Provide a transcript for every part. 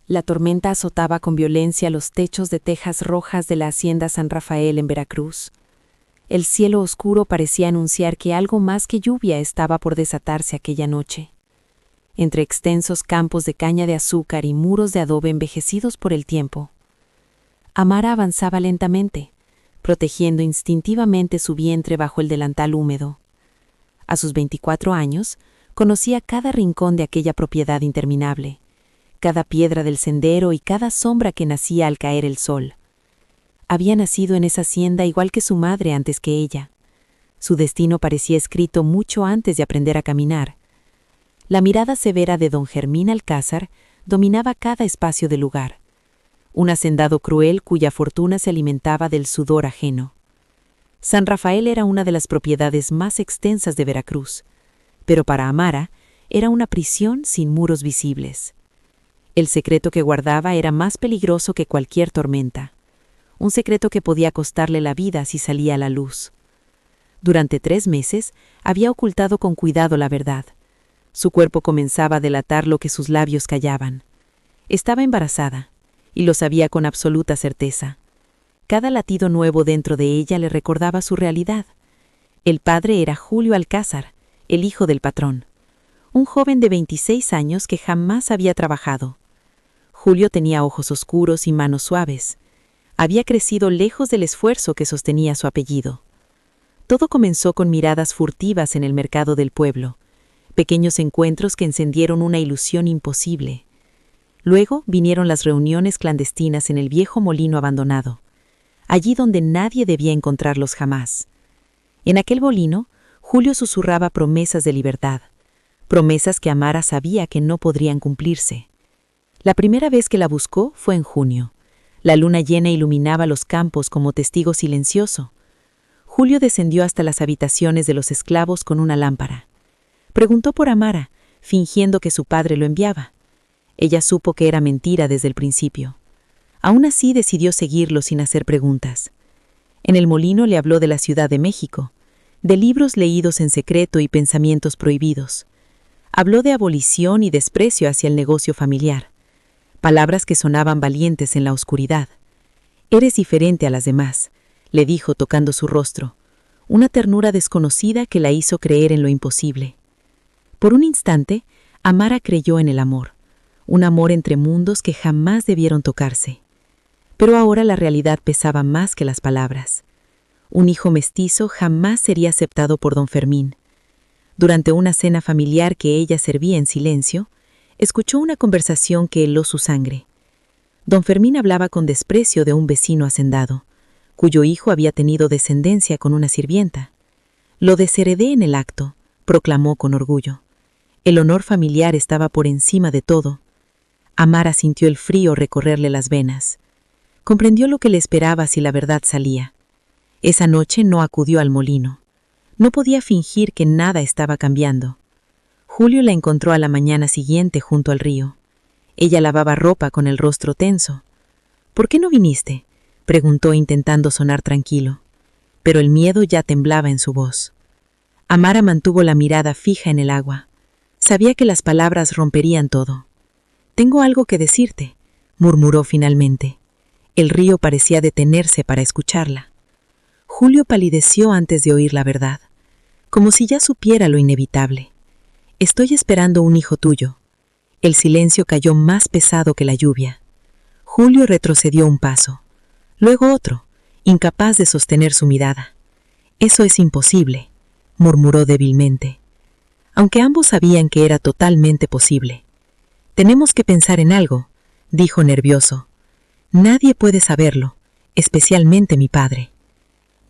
La tormenta azotaba con violencia los techos de tejas rojas de la hacienda San Rafael en Veracruz. El cielo oscuro parecía anunciar que algo más que lluvia estaba por desatarse aquella noche. Entre extensos campos de caña de azúcar y muros de adobe envejecidos por el tiempo, Amara avanzaba lentamente, protegiendo instintivamente su vientre bajo el delantal húmedo. A sus 24 años, conocía cada rincón de aquella propiedad interminable, cada piedra del sendero y cada sombra que nacía al caer el sol. Había nacido en esa hacienda igual que su madre antes que ella. Su destino parecía escrito mucho antes de aprender a caminar. La mirada severa de don Fermín Alcázar dominaba cada espacio del lugar. Un hacendado cruel cuya fortuna se alimentaba del sudor ajeno. San Rafael era una de las propiedades más extensas de Veracruz, pero para Amara era una prisión sin muros visibles. El secreto que guardaba era más peligroso que cualquier tormenta, un secreto que podía costarle la vida si salía a la luz. Durante 3 meses había ocultado con cuidado la verdad. Su cuerpo comenzaba a delatar lo que sus labios callaban. Estaba embarazada, y lo sabía con absoluta certeza. Cada latido nuevo dentro de ella le recordaba su realidad. El padre era Julio Alcázar, el hijo del patrón, un joven de 26 años que jamás había trabajado. Julio tenía ojos oscuros y manos suaves. Había crecido lejos del esfuerzo que sostenía su apellido. Todo comenzó con miradas furtivas en el mercado del pueblo, pequeños encuentros que encendieron una ilusión imposible. Luego vinieron las reuniones clandestinas en el viejo molino abandonado, allí donde nadie debía encontrarlos jamás. En aquel molino, Julio susurraba promesas de libertad, promesas que Amara sabía que no podrían cumplirse. La primera vez que la buscó fue en junio. La luna llena iluminaba los campos como testigo silencioso. Julio descendió hasta las habitaciones de los esclavos con una lámpara. Preguntó por Amara, fingiendo que su padre lo enviaba. Ella supo que era mentira desde el principio. Aún así decidió seguirlo sin hacer preguntas. En el molino le habló de la Ciudad de México, de libros leídos en secreto y pensamientos prohibidos. Habló de abolición y desprecio hacia el negocio familiar, palabras que sonaban valientes en la oscuridad. «Eres diferente a las demás», le dijo tocando su rostro, una ternura desconocida que la hizo creer en lo imposible. Por un instante, Amara creyó en el amor, un amor entre mundos que jamás debieron tocarse. Pero ahora la realidad pesaba más que las palabras. Un hijo mestizo jamás sería aceptado por don Fermín. Durante una cena familiar que ella servía en silencio, escuchó una conversación que heló su sangre. Don Fermín hablaba con desprecio de un vecino hacendado, cuyo hijo había tenido descendencia con una sirvienta. «Lo desheredé en el acto», proclamó con orgullo. El honor familiar estaba por encima de todo. Amara sintió el frío recorrerle las venas. Comprendió lo que le esperaba si la verdad salía. Esa noche no acudió al molino. No podía fingir que nada estaba cambiando. Julio la encontró a la mañana siguiente junto al río. Ella lavaba ropa con el rostro tenso. «¿Por qué no viniste?», preguntó intentando sonar tranquilo. Pero el miedo ya temblaba en su voz. Amara mantuvo la mirada fija en el agua. Sabía que las palabras romperían todo. «Tengo algo que decirte», murmuró finalmente. El río parecía detenerse para escucharla. Julio palideció antes de oír la verdad, como si ya supiera lo inevitable. «Estoy esperando un hijo tuyo». El silencio cayó más pesado que la lluvia. Julio retrocedió un paso, luego otro, incapaz de sostener su mirada. «Eso es imposible», murmuró débilmente, aunque ambos sabían que era totalmente posible. «Tenemos que pensar en algo», dijo nervioso. «Nadie puede saberlo, especialmente mi padre».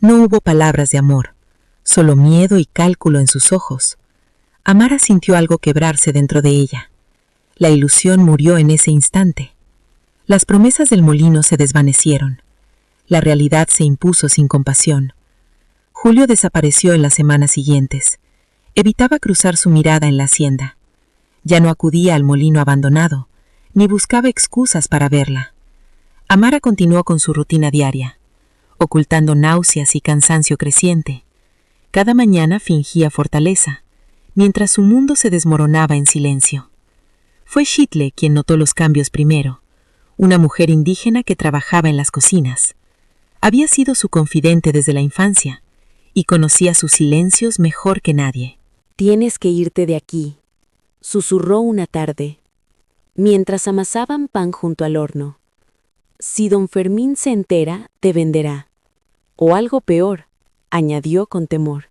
No hubo palabras de amor, solo miedo y cálculo en sus ojos. Amara sintió algo quebrarse dentro de ella. La ilusión murió en ese instante. Las promesas del molino se desvanecieron. La realidad se impuso sin compasión. Julio desapareció en las semanas siguientes. Evitaba cruzar su mirada en la hacienda. Ya no acudía al molino abandonado, ni buscaba excusas para verla. Amara continuó con su rutina diaria, ocultando náuseas y cansancio creciente. Cada mañana fingía fortaleza, mientras su mundo se desmoronaba en silencio. Fue Xitle quien notó los cambios primero, una mujer indígena que trabajaba en las cocinas. Había sido su confidente desde la infancia y conocía sus silencios mejor que nadie. «Tienes que irte de aquí», susurró una tarde, mientras amasaban pan junto al horno. «Si don Fermín se entera, te venderá. O algo peor», añadió con temor.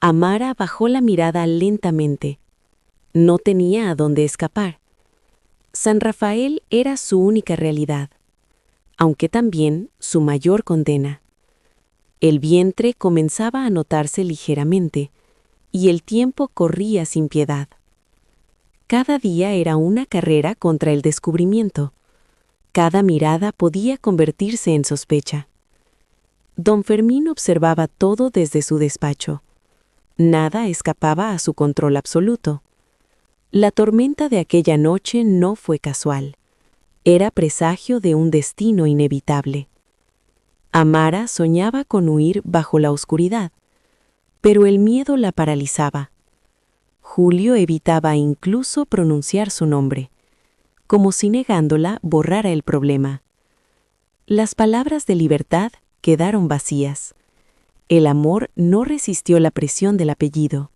Amara bajó la mirada lentamente. No tenía a dónde escapar. San Rafael era su única realidad, aunque también su mayor condena. El vientre comenzaba a notarse ligeramente, y el tiempo corría sin piedad. Cada día era una carrera contra el descubrimiento. Cada mirada podía convertirse en sospecha. Don Fermín observaba todo desde su despacho. Nada escapaba a su control absoluto. La tormenta de aquella noche no fue casual. Era presagio de un destino inevitable. Amara soñaba con huir bajo la oscuridad, pero el miedo la paralizaba. Julio evitaba incluso pronunciar su nombre, como si negándola borrara el problema. Las palabras de libertad quedaron vacías. El amor no resistió la presión del apellido.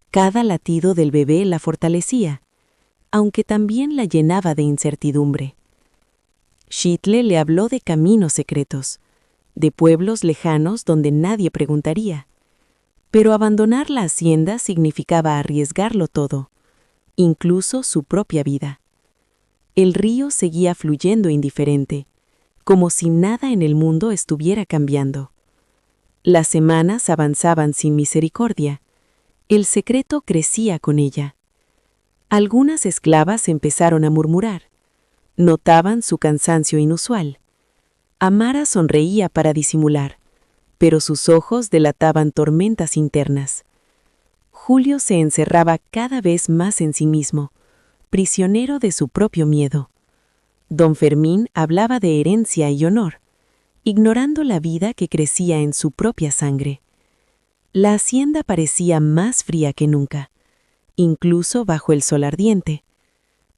Cada latido del bebé la fortalecía, aunque también la llenaba de incertidumbre. Xitle le habló de caminos secretos, de pueblos lejanos donde nadie preguntaría. Pero abandonar la hacienda significaba arriesgarlo todo, incluso su propia vida. El río seguía fluyendo indiferente, como si nada en el mundo estuviera cambiando. Las semanas avanzaban sin misericordia. El secreto crecía con ella. Algunas esclavas empezaron a murmurar. Notaban su cansancio inusual. Amara sonreía para disimular, pero sus ojos delataban tormentas internas. Julio se encerraba cada vez más en sí mismo, prisionero de su propio miedo. Don Fermín hablaba de herencia y honor, ignorando la vida que crecía en su propia sangre. La hacienda parecía más fría que nunca, incluso bajo el sol ardiente.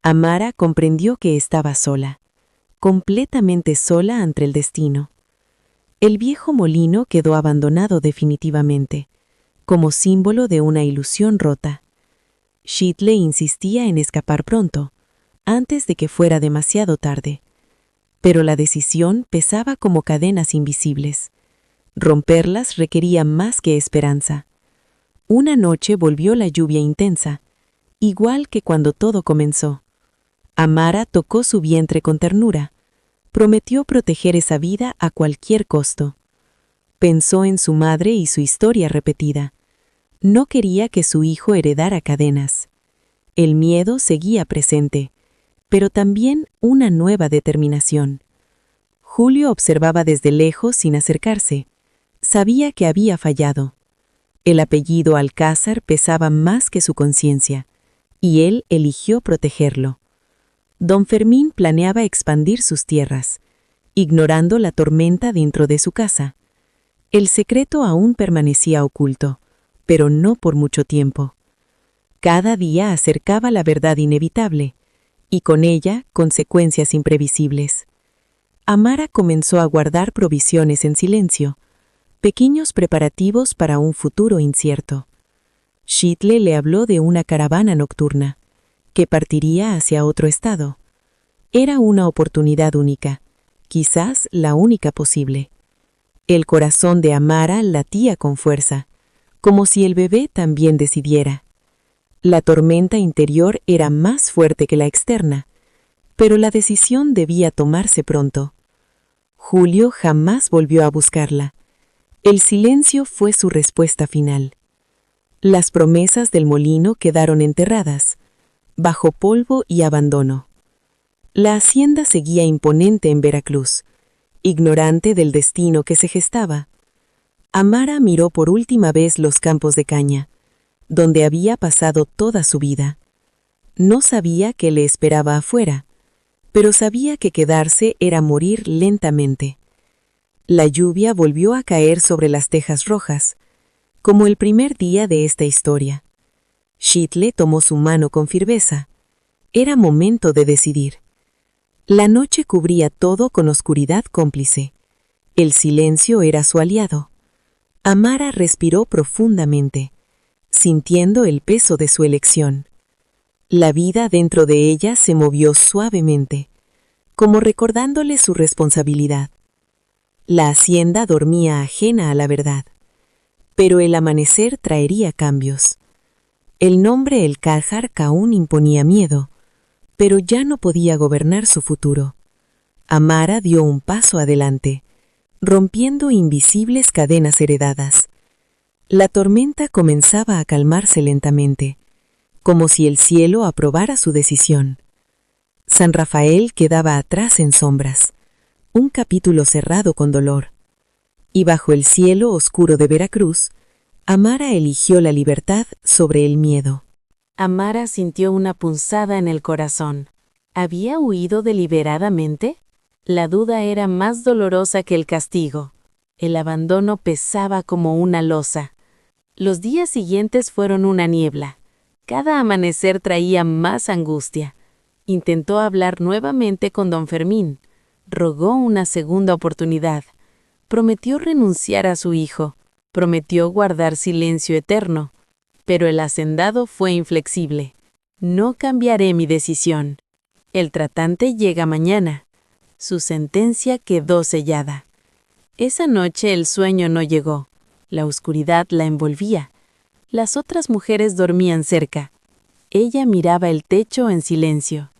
Amara comprendió que estaba sola, completamente sola ante el destino. El viejo molino quedó abandonado definitivamente, como símbolo de una ilusión rota. Xitle insistía en escapar pronto, antes de que fuera demasiado tarde. Pero la decisión pesaba como cadenas invisibles. Romperlas requería más que esperanza. Una noche volvió la lluvia intensa, igual que cuando todo comenzó. Amara tocó su vientre con ternura. Prometió proteger esa vida a cualquier costo. Pensó en su madre y su historia repetida. No quería que su hijo heredara cadenas. El miedo seguía presente, pero también una nueva determinación. Julio observaba desde lejos sin acercarse. Sabía que había fallado. El apellido Alcázar pesaba más que su conciencia, y él eligió protegerlo. Don Fermín planeaba expandir sus tierras, ignorando la tormenta dentro de su casa. El secreto aún permanecía oculto, pero no por mucho tiempo. Cada día acercaba la verdad inevitable, y con ella consecuencias imprevisibles. Amara comenzó a guardar provisiones en silencio, pequeños preparativos para un futuro incierto. Xitle le habló de una caravana nocturna, que partiría hacia otro estado. Era una oportunidad única, quizás la única posible. El corazón de Amara latía con fuerza, como si el bebé también decidiera. La tormenta interior era más fuerte que la externa, pero la decisión debía tomarse pronto. Julio jamás volvió a buscarla. El silencio fue su respuesta final. Las promesas del molino quedaron enterradas, bajo polvo y abandono. La hacienda seguía imponente en Veracruz, ignorante del destino que se gestaba. Amara miró por última vez los campos de caña, donde había pasado toda su vida. No sabía qué le esperaba afuera, pero sabía que quedarse era morir lentamente. La lluvia volvió a caer sobre las tejas rojas, como el primer día de esta historia. Xitle tomó su mano con firmeza. Era momento de decidir. La noche cubría todo con oscuridad cómplice. El silencio era su aliado. Amara respiró profundamente, sintiendo el peso de su elección. La vida dentro de ella se movió suavemente, como recordándole su responsabilidad. La hacienda dormía ajena a la verdad, pero el amanecer traería cambios. El nombre El Caljar aún imponía miedo, pero ya no podía gobernar su futuro. Amara dio un paso adelante, rompiendo invisibles cadenas heredadas. La tormenta comenzaba a calmarse lentamente, como si el cielo aprobara su decisión. San Rafael quedaba atrás en sombras, un capítulo cerrado con dolor. Y bajo el cielo oscuro de Veracruz, Amara eligió la libertad sobre el miedo. Amara sintió una punzada en el corazón. ¿Había huido deliberadamente? La duda era más dolorosa que el castigo. El abandono pesaba como una losa. Los días siguientes fueron una niebla. Cada amanecer traía más angustia. Intentó hablar nuevamente con don Fermín. Rogó una segunda oportunidad. Prometió renunciar a su hijo. Prometió guardar silencio eterno. Pero el hacendado fue inflexible. No cambiaré mi decisión. El tratante llega mañana. Su sentencia quedó sellada. Esa noche el sueño no llegó. La oscuridad la envolvía. Las otras mujeres dormían cerca. Ella miraba el techo en silencio.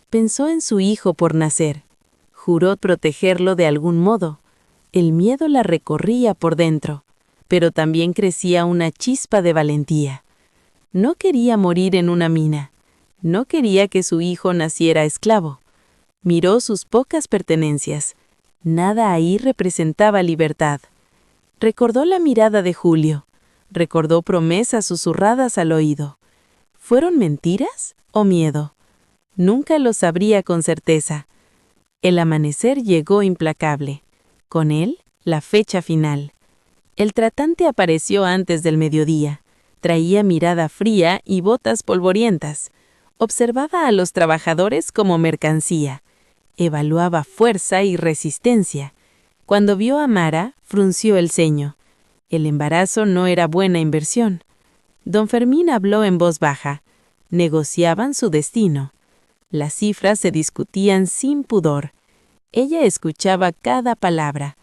Pensó en su hijo por nacer. Juró protegerlo de algún modo. El miedo la recorría por dentro, pero también crecía una chispa de valentía. No quería morir en una mina. No quería que su hijo naciera esclavo. Miró sus pocas pertenencias. Nada ahí representaba libertad. Recordó la mirada de Julio. Recordó promesas susurradas al oído. ¿Fueron mentiras o miedo? Nunca lo sabría con certeza. El amanecer llegó implacable. Con él, la fecha final. El tratante apareció antes del mediodía. Traía mirada fría y botas polvorientas. Observaba a los trabajadores como mercancía. Evaluaba fuerza y resistencia. Cuando vio a Amara, frunció el ceño. El embarazo no era buena inversión. Don Fermín habló en voz baja. Negociaban su destino. Las cifras se discutían sin pudor. Ella escuchaba cada palabra.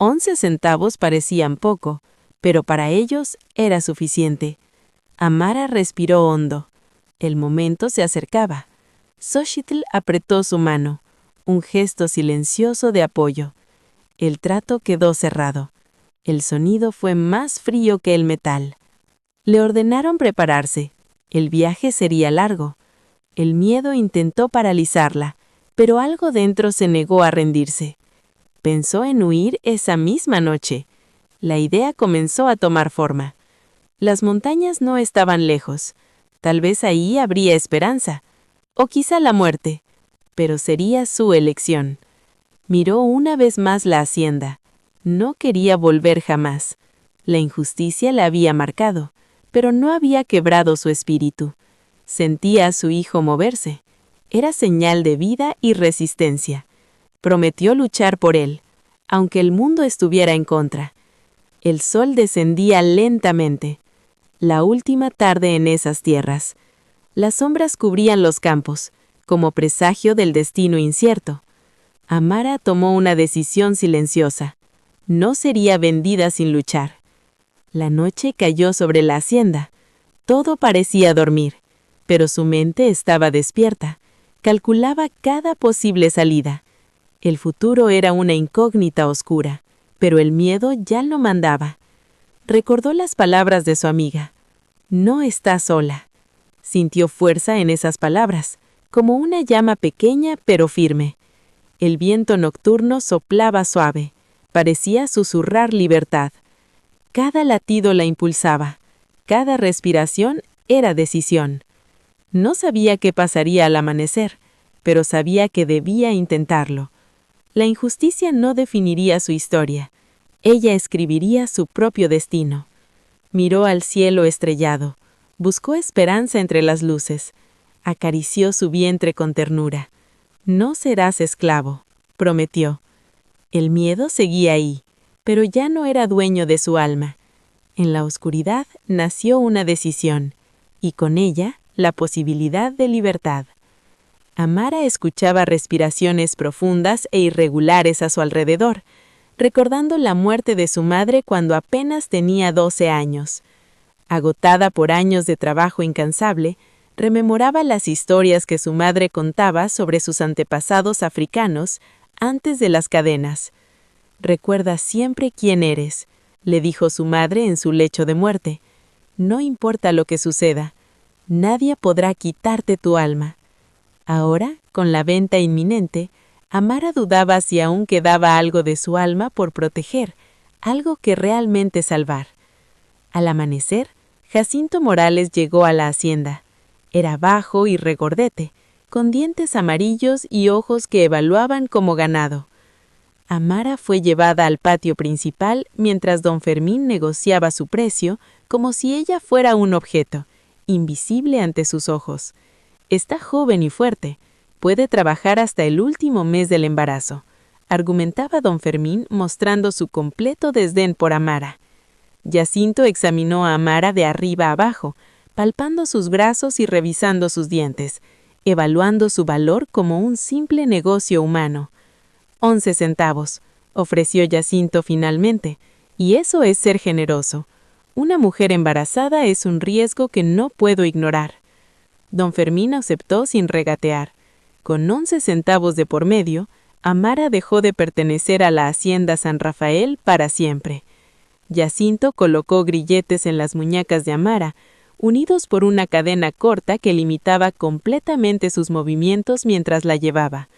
11 centavos parecían poco, pero para ellos era suficiente. Amara respiró hondo. El momento se acercaba. Xochitl apretó su mano. Un gesto silencioso de apoyo. El trato quedó cerrado. El sonido fue más frío que el metal. Le ordenaron prepararse. El viaje sería largo. El miedo intentó paralizarla, pero algo dentro se negó a rendirse. Pensó en huir esa misma noche. La idea comenzó a tomar forma. Las montañas no estaban lejos. Tal vez ahí habría esperanza. O quizá la muerte. Pero sería su elección. Miró una vez más la hacienda. No quería volver jamás. La injusticia la había marcado, pero no había quebrado su espíritu. Sentía a su hijo moverse. Era señal de vida y resistencia. Prometió luchar por él, aunque el mundo estuviera en contra. El sol descendía lentamente. La última tarde en esas tierras. Las sombras cubrían los campos, como presagio del destino incierto. Amara tomó una decisión silenciosa. No sería vendida sin luchar. La noche cayó sobre la hacienda. Todo parecía dormir, pero su mente estaba despierta. Calculaba cada posible salida. El futuro era una incógnita oscura, pero el miedo ya lo mandaba. Recordó las palabras de su amiga. No está sola. Sintió fuerza en esas palabras, como una llama pequeña pero firme. El viento nocturno soplaba suave. Parecía susurrar libertad. Cada latido la impulsaba. Cada respiración era decisión. No sabía qué pasaría al amanecer, pero sabía que debía intentarlo. La injusticia no definiría su historia. Ella escribiría su propio destino. Miró al cielo estrellado. Buscó esperanza entre las luces. Acarició su vientre con ternura. No serás esclavo, prometió. El miedo seguía ahí, pero ya no era dueño de su alma. En la oscuridad nació una decisión, y con ella la posibilidad de libertad. Amara escuchaba respiraciones profundas e irregulares a su alrededor, recordando la muerte de su madre cuando apenas tenía 12 años. Agotada por años de trabajo incansable, rememoraba las historias que su madre contaba sobre sus antepasados africanos antes de las cadenas. «Recuerda siempre quién eres», le dijo su madre en su lecho de muerte. «No importa lo que suceda, nadie podrá quitarte tu alma». Ahora, con la venta inminente, Amara dudaba si aún quedaba algo de su alma por proteger, algo que realmente salvar. Al amanecer, Jacinto Morales llegó a la hacienda. Era bajo y regordete, con dientes amarillos y ojos que evaluaban como ganado. Amara fue llevada al patio principal mientras don Fermín negociaba su precio como si ella fuera un objeto, invisible ante sus ojos. «Está joven y fuerte. Puede trabajar hasta el último mes del embarazo», argumentaba don Fermín mostrando su completo desdén por Amara. Jacinto examinó a Amara de arriba a abajo, palpando sus brazos y revisando sus dientes, evaluando su valor como un simple negocio humano. 11 centavos, ofreció Jacinto finalmente, y eso es ser generoso. Una mujer embarazada es un riesgo que no puedo ignorar. Don Fermín aceptó sin regatear. Con 11 centavos de por medio, Amara dejó de pertenecer a la hacienda San Rafael para siempre. Jacinto colocó grilletes en las muñecas de Amara, unidos por una cadena corta que limitaba completamente sus movimientos mientras la llevaba.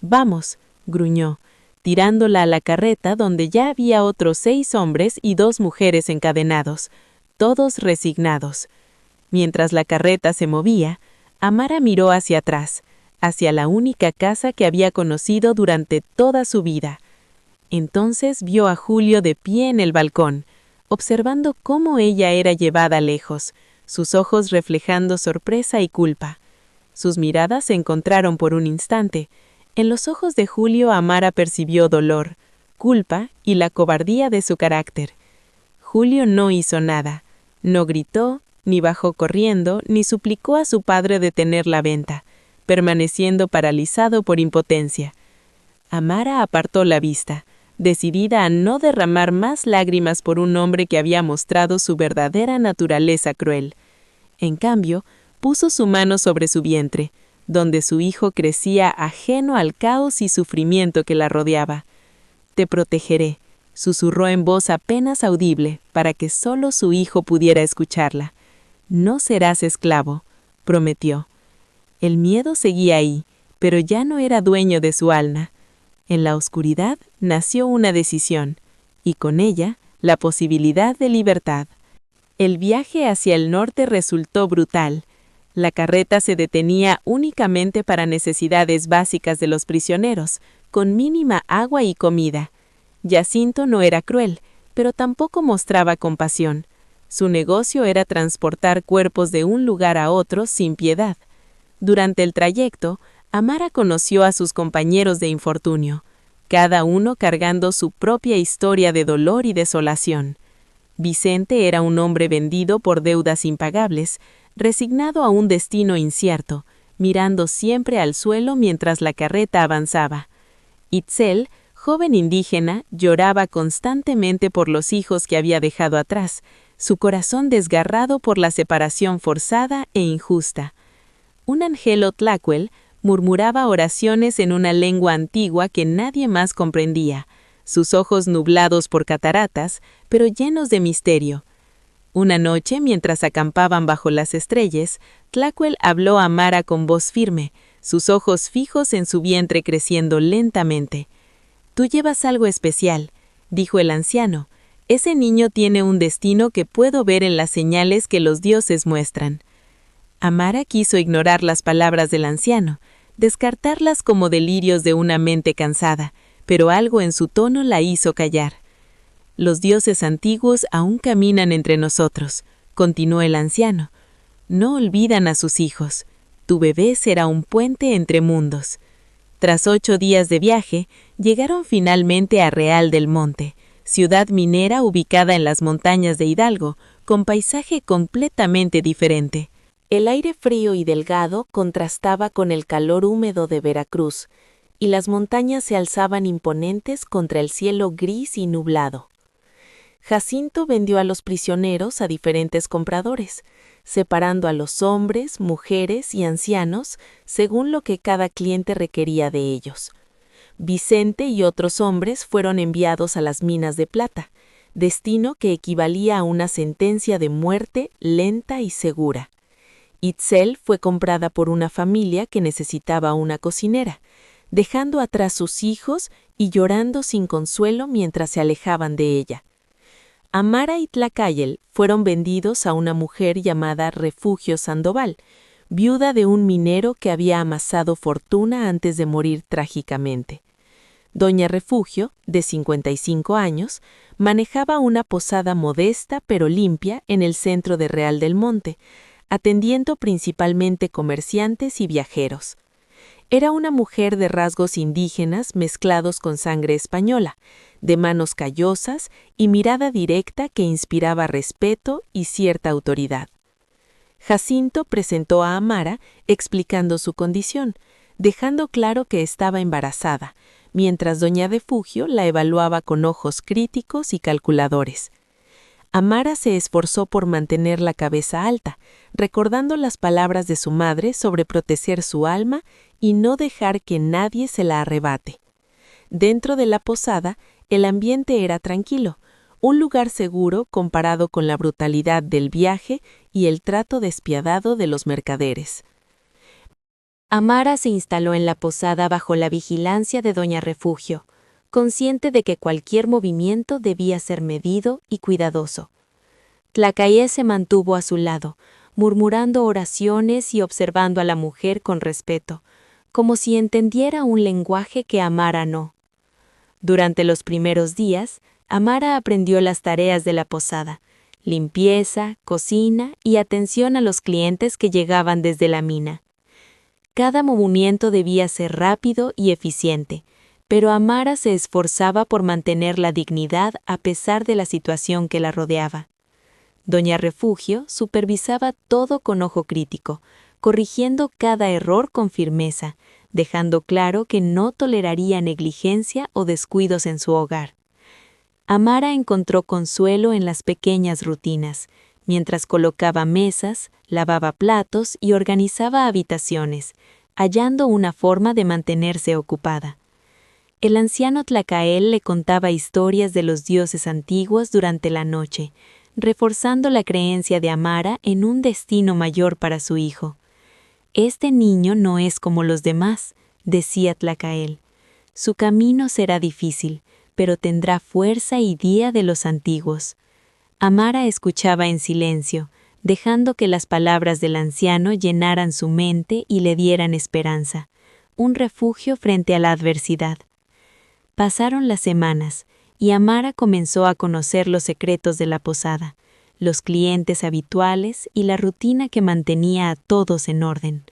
«Vamos», gruñó, tirándola a la carreta donde ya había otros 6 hombres y 2 mujeres encadenados, todos resignados. Mientras la carreta se movía, Amara miró hacia atrás, hacia la única casa que había conocido durante toda su vida. Entonces vio a Julio de pie en el balcón, observando cómo ella era llevada lejos, sus ojos reflejando sorpresa y culpa. Sus miradas se encontraron por un instante. En los ojos de Julio Amara percibió dolor, culpa y la cobardía de su carácter. Julio no hizo nada, no gritó, ni bajó corriendo, ni suplicó a su padre detener la venta, permaneciendo paralizado por impotencia. Amara apartó la vista, decidida a no derramar más lágrimas por un hombre que había mostrado su verdadera naturaleza cruel. En cambio, puso su mano sobre su vientre, donde su hijo crecía ajeno al caos y sufrimiento que la rodeaba. «Te protegeré», susurró en voz apenas audible para que solo su hijo pudiera escucharla. «No serás esclavo», prometió. El miedo seguía ahí, pero ya no era dueño de su alma. En la oscuridad nació una decisión, y con ella la posibilidad de libertad. El viaje hacia el norte resultó brutal. La carreta se detenía únicamente para necesidades básicas de los prisioneros, con mínima agua y comida. Jacinto no era cruel, pero tampoco mostraba compasión. Su negocio era transportar cuerpos de un lugar a otro sin piedad. Durante el trayecto, Amara conoció a sus compañeros de infortunio, cada uno cargando su propia historia de dolor y desolación. Vicente era un hombre vendido por deudas impagables, resignado a un destino incierto, mirando siempre al suelo mientras la carreta avanzaba. Itzel, joven indígena, lloraba constantemente por los hijos que había dejado atrás, su corazón desgarrado por la separación forzada e injusta. Un angelo tlacuel murmuraba oraciones en una lengua antigua que nadie más comprendía, sus ojos nublados por cataratas, pero llenos de misterio. Una noche, mientras acampaban bajo las estrellas, Tlacuel habló a Amara con voz firme, sus ojos fijos en su vientre creciendo lentamente. «Tú llevas algo especial», dijo el anciano. «Ese niño tiene un destino que puedo ver en las señales que los dioses muestran». Amara quiso ignorar las palabras del anciano, descartarlas como delirios de una mente cansada, pero algo en su tono la hizo callar. «Los dioses antiguos aún caminan entre nosotros», continuó el anciano. «No olvidan a sus hijos. Tu bebé será un puente entre mundos». Tras 8 días de viaje, llegaron finalmente a Real del Monte, ciudad minera ubicada en las montañas de Hidalgo, con paisaje completamente diferente. El aire frío y delgado contrastaba con el calor húmedo de Veracruz, y las montañas se alzaban imponentes contra el cielo gris y nublado. Jacinto vendió a los prisioneros a diferentes compradores, separando a los hombres, mujeres y ancianos según lo que cada cliente requería de ellos. Vicente y otros hombres fueron enviados a las minas de plata, destino que equivalía a una sentencia de muerte lenta y segura. Itzel fue comprada por una familia que necesitaba una cocinera, dejando atrás sus hijos y llorando sin consuelo mientras se alejaban de ella. Amara y Tlacayel fueron vendidos a una mujer llamada Refugio Sandoval, viuda de un minero que había amasado fortuna antes de morir trágicamente. Doña Refugio, de 55 años, manejaba una posada modesta pero limpia en el centro de Real del Monte, atendiendo principalmente comerciantes y viajeros. Era una mujer de rasgos indígenas mezclados con sangre española, de manos callosas y mirada directa que inspiraba respeto y cierta autoridad. Jacinto presentó a Amara explicando su condición, dejando claro que estaba embarazada, mientras doña Refugio la evaluaba con ojos críticos y calculadores. Amara se esforzó por mantener la cabeza alta, recordando las palabras de su madre sobre proteger su alma y no dejar que nadie se la arrebate. Dentro de la posada, el ambiente era tranquilo, un lugar seguro comparado con la brutalidad del viaje y el trato despiadado de los mercaderes. Amara se instaló en la posada bajo la vigilancia de doña Refugio, consciente de que cualquier movimiento debía ser medido y cuidadoso. Tlacayel se mantuvo a su lado, murmurando oraciones y observando a la mujer con respeto, como si entendiera un lenguaje que Amara no. Durante los primeros días, Amara aprendió las tareas de la posada: limpieza, cocina y atención a los clientes que llegaban desde la mina. Cada movimiento debía ser rápido y eficiente, pero Amara se esforzaba por mantener la dignidad a pesar de la situación que la rodeaba. Doña Refugio supervisaba todo con ojo crítico, corrigiendo cada error con firmeza, dejando claro que no toleraría negligencia o descuidos en su hogar. Amara encontró consuelo en las pequeñas rutinas, mientras colocaba mesas, lavaba platos y organizaba habitaciones, hallando una forma de mantenerse ocupada. El anciano Tlacayel le contaba historias de los dioses antiguos durante la noche, reforzando la creencia de Amara en un destino mayor para su hijo. «Este niño no es como los demás», decía Tlacayel. «Su camino será difícil, pero tendrá fuerza y guía de los antiguos». Amara escuchaba en silencio, dejando que las palabras del anciano llenaran su mente y le dieran esperanza, un refugio frente a la adversidad. Pasaron las semanas, y Amara comenzó a conocer los secretos de la posada, los clientes habituales y la rutina que mantenía a todos en orden.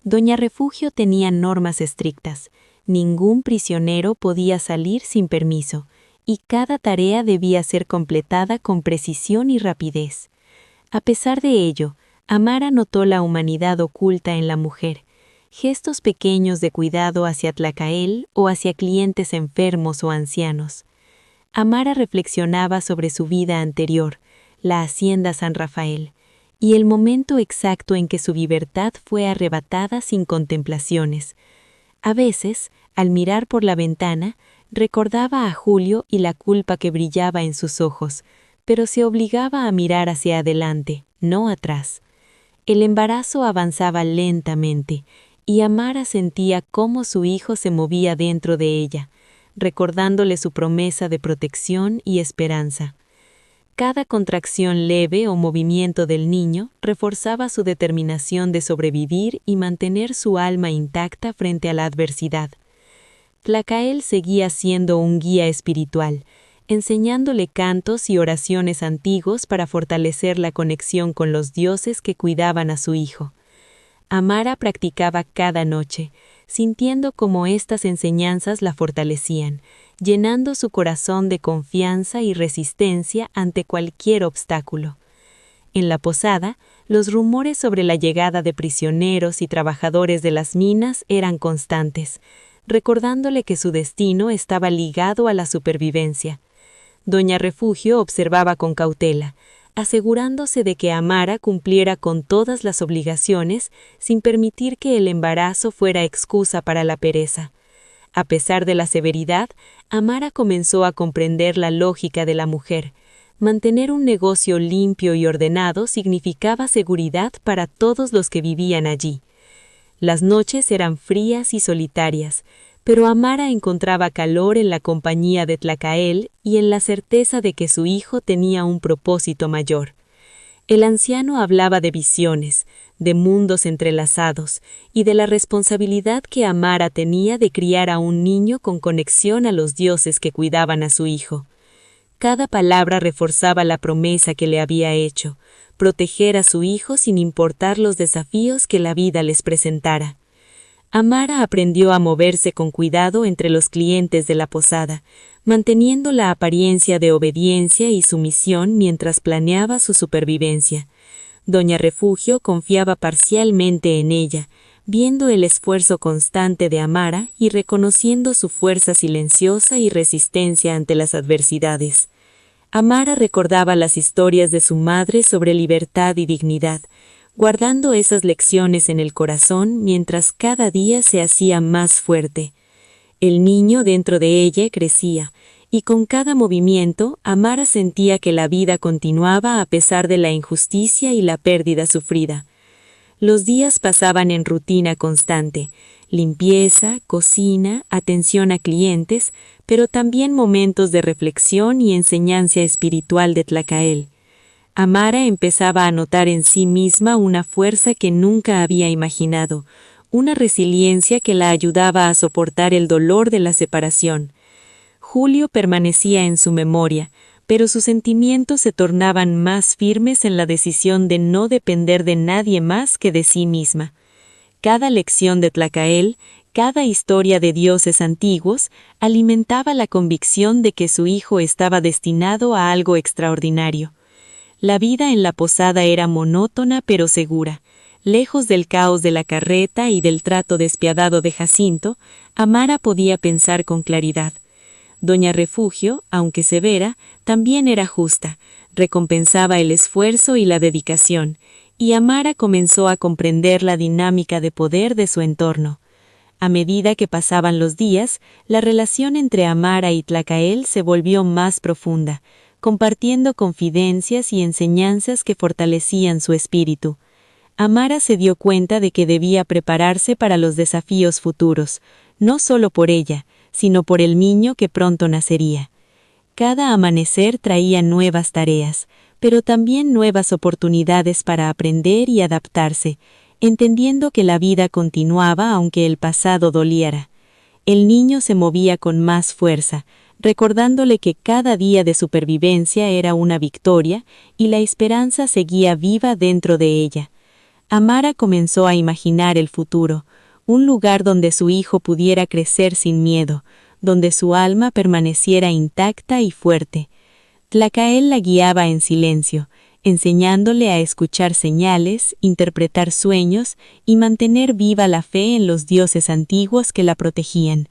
Doña Refugio tenía normas estrictas: ningún prisionero podía salir sin permiso, y cada tarea debía ser completada con precisión y rapidez. A pesar de ello, Amara notó la humanidad oculta en la mujer, gestos pequeños de cuidado hacia Tlacayel o hacia clientes enfermos o ancianos. Amara reflexionaba sobre su vida anterior, la hacienda San Rafael, y el momento exacto en que su libertad fue arrebatada sin contemplaciones. A veces, al mirar por la ventana, recordaba a Julio y la culpa que brillaba en sus ojos, pero se obligaba a mirar hacia adelante, no atrás. El embarazo avanzaba lentamente, y Amara sentía cómo su hijo se movía dentro de ella, recordándole su promesa de protección y esperanza. Cada contracción leve o movimiento del niño reforzaba su determinación de sobrevivir y mantener su alma intacta frente a la adversidad. Tlacayel seguía siendo un guía espiritual, enseñándole cantos y oraciones antiguos para fortalecer la conexión con los dioses que cuidaban a su hijo. Amara practicaba cada noche, sintiendo cómo estas enseñanzas la fortalecían, llenando su corazón de confianza y resistencia ante cualquier obstáculo. En la posada, los rumores sobre la llegada de prisioneros y trabajadores de las minas eran constantes, recordándole que su destino estaba ligado a la supervivencia. Doña Refugio observaba con cautela, asegurándose de que Amara cumpliera con todas las obligaciones sin permitir que el embarazo fuera excusa para la pereza. A pesar de la severidad, Amara comenzó a comprender la lógica de la mujer. Mantener un negocio limpio y ordenado significaba seguridad para todos los que vivían allí. Las noches eran frías y solitarias, pero Amara encontraba calor en la compañía de Tlacael y en la certeza de que su hijo tenía un propósito mayor. El anciano hablaba de visiones, de mundos entrelazados y de la responsabilidad que Amara tenía de criar a un niño con conexión a los dioses que cuidaban a su hijo. Cada palabra reforzaba la promesa que le había hecho, proteger a su hijo sin importar los desafíos que la vida les presentara. Amara aprendió a moverse con cuidado entre los clientes de la posada, manteniendo la apariencia de obediencia y sumisión mientras planeaba su supervivencia. Doña Refugio confiaba parcialmente en ella, viendo el esfuerzo constante de Amara y reconociendo su fuerza silenciosa y resistencia ante las adversidades. Amara recordaba las historias de su madre sobre libertad y dignidad, guardando esas lecciones en el corazón mientras cada día se hacía más fuerte. El niño dentro de ella crecía, y con cada movimiento Amara sentía que la vida continuaba a pesar de la injusticia y la pérdida sufrida. Los días pasaban en rutina constante, limpieza, cocina, atención a clientes, pero también momentos de reflexión y enseñanza espiritual de Tlacael. Amara empezaba a notar en sí misma una fuerza que nunca había imaginado, una resiliencia que la ayudaba a soportar el dolor de la separación. Julio permanecía en su memoria, pero sus sentimientos se tornaban más firmes en la decisión de no depender de nadie más que de sí misma. Cada lección de Tlacael, cada historia de dioses antiguos, alimentaba la convicción de que su hijo estaba destinado a algo extraordinario. La vida en la posada era monótona pero segura. Lejos del caos de la carreta y del trato despiadado de Jacinto, Amara podía pensar con claridad. Doña Refugio, aunque severa, también era justa, recompensaba el esfuerzo y la dedicación, y Amara comenzó a comprender la dinámica de poder de su entorno. A medida que pasaban los días, la relación entre Amara y Tlacael se volvió más profunda, compartiendo confidencias y enseñanzas que fortalecían su espíritu. Amara se dio cuenta de que debía prepararse para los desafíos futuros, no solo por ella, sino por el niño que pronto nacería. Cada amanecer traía nuevas tareas, pero también nuevas oportunidades para aprender y adaptarse, entendiendo que la vida continuaba aunque el pasado doliera. El niño se movía con más fuerza, recordándole que cada día de supervivencia era una victoria y la esperanza seguía viva dentro de ella. Amara comenzó a imaginar el futuro, un lugar donde su hijo pudiera crecer sin miedo, donde su alma permaneciera intacta y fuerte. Tlacael la guiaba en silencio, enseñándole a escuchar señales, interpretar sueños y mantener viva la fe en los dioses antiguos que la protegían.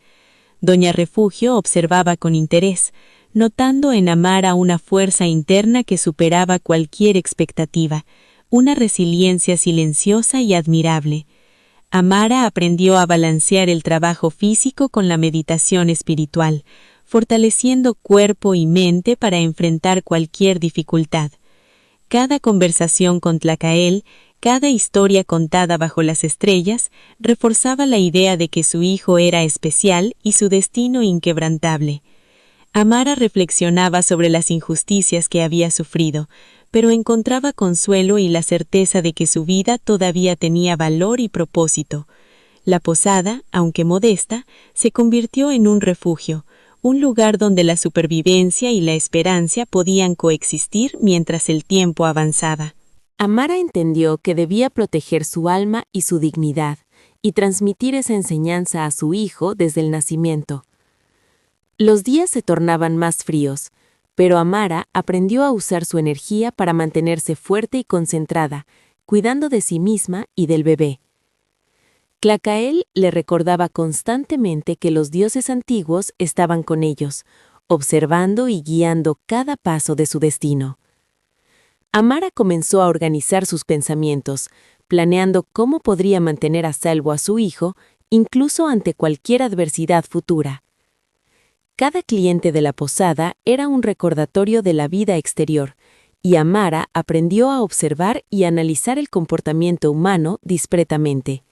Doña Refugio observaba con interés, notando en Amara una fuerza interna que superaba cualquier expectativa, una resiliencia silenciosa y admirable. Amara aprendió a balancear el trabajo físico con la meditación espiritual, fortaleciendo cuerpo y mente para enfrentar cualquier dificultad. Cada conversación con Tlacael, cada historia contada bajo las estrellas, reforzaba la idea de que su hijo era especial y su destino inquebrantable. Amara reflexionaba sobre las injusticias que había sufrido, pero encontraba consuelo y la certeza de que su vida todavía tenía valor y propósito. La posada, aunque modesta, se convirtió en un refugio, un lugar donde la supervivencia y la esperanza podían coexistir mientras el tiempo avanzaba. Amara entendió que debía proteger su alma y su dignidad, y transmitir esa enseñanza a su hijo desde el nacimiento. Los días se tornaban más fríos, pero Amara aprendió a usar su energía para mantenerse fuerte y concentrada, cuidando de sí misma y del bebé. Tlacael le recordaba constantemente que los dioses antiguos estaban con ellos, observando y guiando cada paso de su destino. Amara comenzó a organizar sus pensamientos, planeando cómo podría mantener a salvo a su hijo, incluso ante cualquier adversidad futura. Cada cliente de la posada era un recordatorio de la vida exterior, y Amara aprendió a observar y analizar el comportamiento humano discretamente.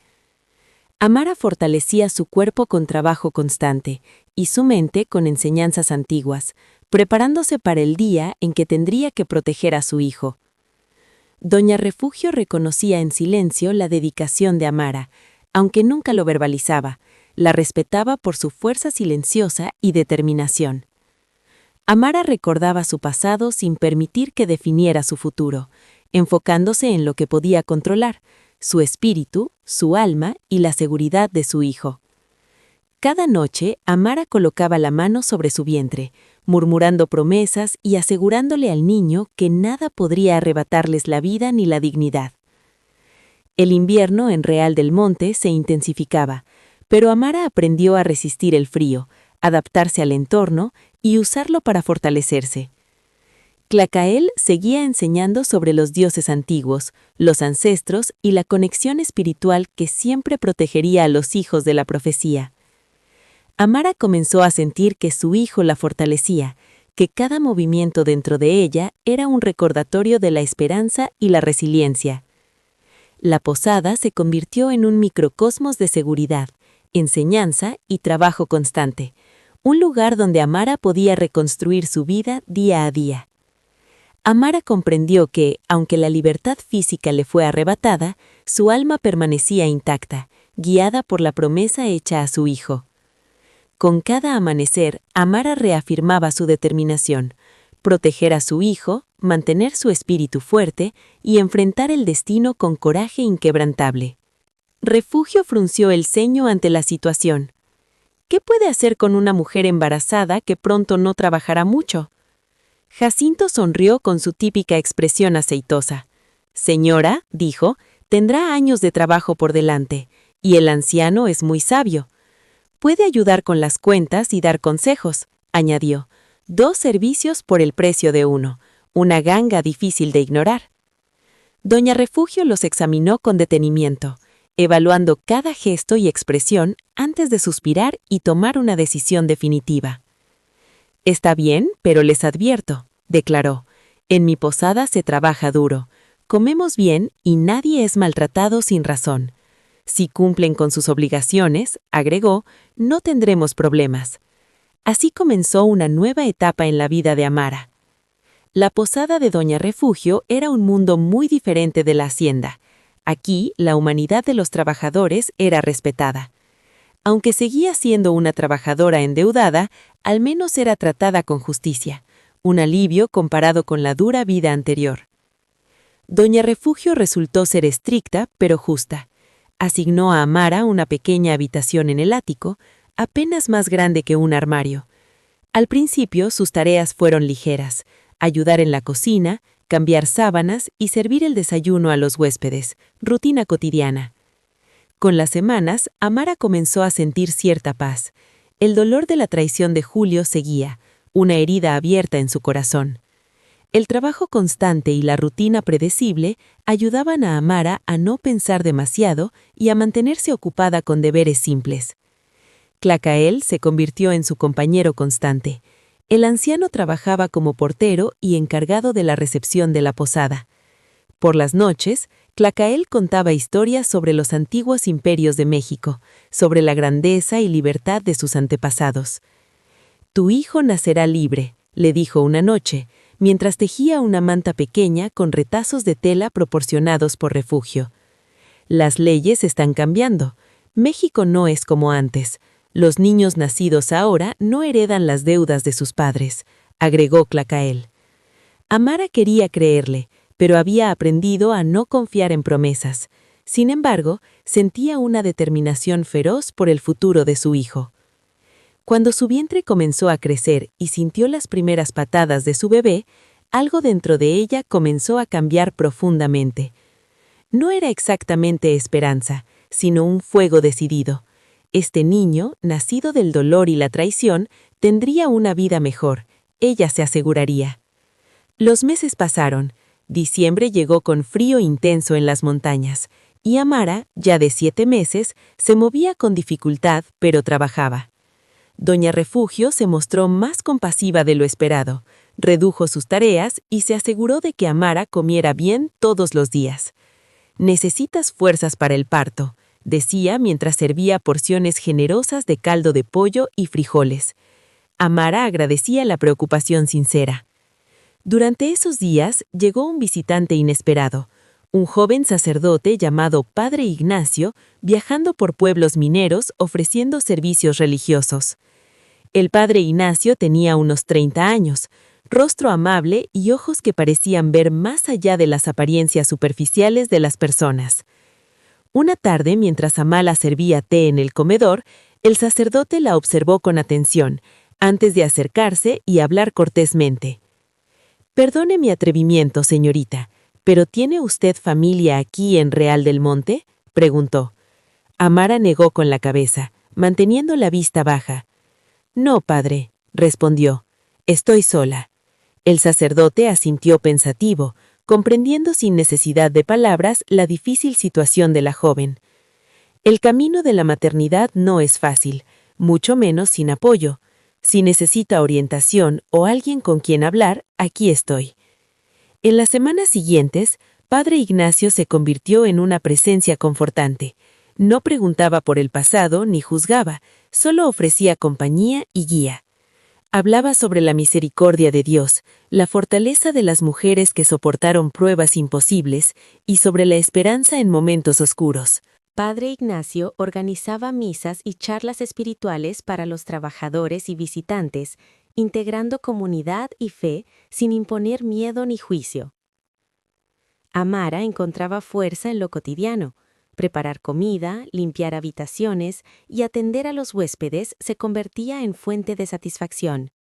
Amara fortalecía su cuerpo con trabajo constante y su mente con enseñanzas antiguas, preparándose para el día en que tendría que proteger a su hijo. Doña Refugio reconocía en silencio la dedicación de Amara, aunque nunca lo verbalizaba, la respetaba por su fuerza silenciosa y determinación. Amara recordaba su pasado sin permitir que definiera su futuro, enfocándose en lo que podía controlar, su espíritu, su alma y la seguridad de su hijo. Cada noche, Amara colocaba la mano sobre su vientre, murmurando promesas y asegurándole al niño que nada podría arrebatarles la vida ni la dignidad. El invierno en Real del Monte se intensificaba, pero Amara aprendió a resistir el frío, adaptarse al entorno y usarlo para fortalecerse. Tlacael seguía enseñando sobre los dioses antiguos, los ancestros y la conexión espiritual que siempre protegería a los hijos de la profecía. Amara comenzó a sentir que su hijo la fortalecía, que cada movimiento dentro de ella era un recordatorio de la esperanza y la resiliencia. La posada se convirtió en un microcosmos de seguridad, enseñanza y trabajo constante, un lugar donde Amara podía reconstruir su vida día a día. Amara comprendió que, aunque la libertad física le fue arrebatada, su alma permanecía intacta, guiada por la promesa hecha a su hijo. Con cada amanecer, Amara reafirmaba su determinación: proteger a su hijo, mantener su espíritu fuerte y enfrentar el destino con coraje inquebrantable. Refugio frunció el ceño ante la situación. ¿Qué puede hacer con una mujer embarazada que pronto no trabajará mucho? Jacinto sonrió con su típica expresión aceitosa. «Señora», dijo, «tendrá años de trabajo por delante, y el anciano es muy sabio. Puede ayudar con las cuentas y dar consejos», añadió. «2 servicios por el precio de uno, una ganga difícil de ignorar». Doña Refugio los examinó con detenimiento, evaluando cada gesto y expresión antes de suspirar y tomar una decisión definitiva. «Está bien, pero les advierto», declaró, «en mi posada se trabaja duro, comemos bien y nadie es maltratado sin razón. Si cumplen con sus obligaciones», agregó, «no tendremos problemas». Así comenzó una nueva etapa en la vida de Amara. La posada de Doña Refugio era un mundo muy diferente de la hacienda. Aquí, la humanidad de los trabajadores era respetada. Aunque seguía siendo una trabajadora endeudada, al menos era tratada con justicia, un alivio comparado con la dura vida anterior. Doña Refugio resultó ser estricta, pero justa. Asignó a Amara una pequeña habitación en el ático, apenas más grande que un armario. Al principio sus tareas fueron ligeras: ayudar en la cocina, cambiar sábanas y servir el desayuno a los huéspedes, rutina cotidiana. Con las semanas, Amara comenzó a sentir cierta paz. El dolor de la traición de Julio seguía, una herida abierta en su corazón. El trabajo constante y la rutina predecible ayudaban a Amara a no pensar demasiado y a mantenerse ocupada con deberes simples. Tlacael se convirtió en su compañero constante. El anciano trabajaba como portero y encargado de la recepción de la posada. Por las noches, Tlacael contaba historias sobre los antiguos imperios de México, sobre la grandeza y libertad de sus antepasados. «Tu hijo nacerá libre», le dijo una noche, mientras tejía una manta pequeña con retazos de tela proporcionados por Refugio. «Las leyes están cambiando. México no es como antes. Los niños nacidos ahora no heredan las deudas de sus padres», agregó Tlacael. Amara quería creerle, pero había aprendido a no confiar en promesas. Sin embargo, sentía una determinación feroz por el futuro de su hijo. Cuando su vientre comenzó a crecer y sintió las primeras patadas de su bebé, algo dentro de ella comenzó a cambiar profundamente. No era exactamente esperanza, sino un fuego decidido. Este niño, nacido del dolor y la traición, tendría una vida mejor, ella se aseguraría. Los meses pasaron, diciembre llegó con frío intenso en las montañas, y Amara, ya de 7 meses, se movía con dificultad, pero trabajaba. Doña Refugio se mostró más compasiva de lo esperado, redujo sus tareas y se aseguró de que Amara comiera bien todos los días. «Necesitas fuerzas para el parto», decía mientras servía porciones generosas de caldo de pollo y frijoles. Amara agradecía la preocupación sincera. Durante esos días llegó un visitante inesperado, un joven sacerdote llamado Padre Ignacio, viajando por pueblos mineros ofreciendo servicios religiosos. El Padre Ignacio tenía unos 30 años, rostro amable y ojos que parecían ver más allá de las apariencias superficiales de las personas. Una tarde, mientras Amala servía té en el comedor, el sacerdote la observó con atención, antes de acercarse y hablar cortésmente. «Perdone mi atrevimiento, señorita, ¿pero tiene usted familia aquí en Real del Monte?», preguntó. Amara negó con la cabeza, manteniendo la vista baja. «No, padre», respondió. «Estoy sola». El sacerdote asintió pensativo, comprendiendo sin necesidad de palabras la difícil situación de la joven. El camino de la maternidad no es fácil, mucho menos sin apoyo. Si necesita orientación o alguien con quien hablar, aquí estoy. En las semanas siguientes, Padre Ignacio se convirtió en una presencia confortante. No preguntaba por el pasado ni juzgaba, solo ofrecía compañía y guía. Hablaba sobre la misericordia de Dios, la fortaleza de las mujeres que soportaron pruebas imposibles y sobre la esperanza en momentos oscuros. Padre Ignacio organizaba misas y charlas espirituales para los trabajadores y visitantes, integrando comunidad y fe sin imponer miedo ni juicio. Amara encontraba fuerza en lo cotidiano. Preparar comida, limpiar habitaciones y atender a los huéspedes se convertía en fuente de satisfacción.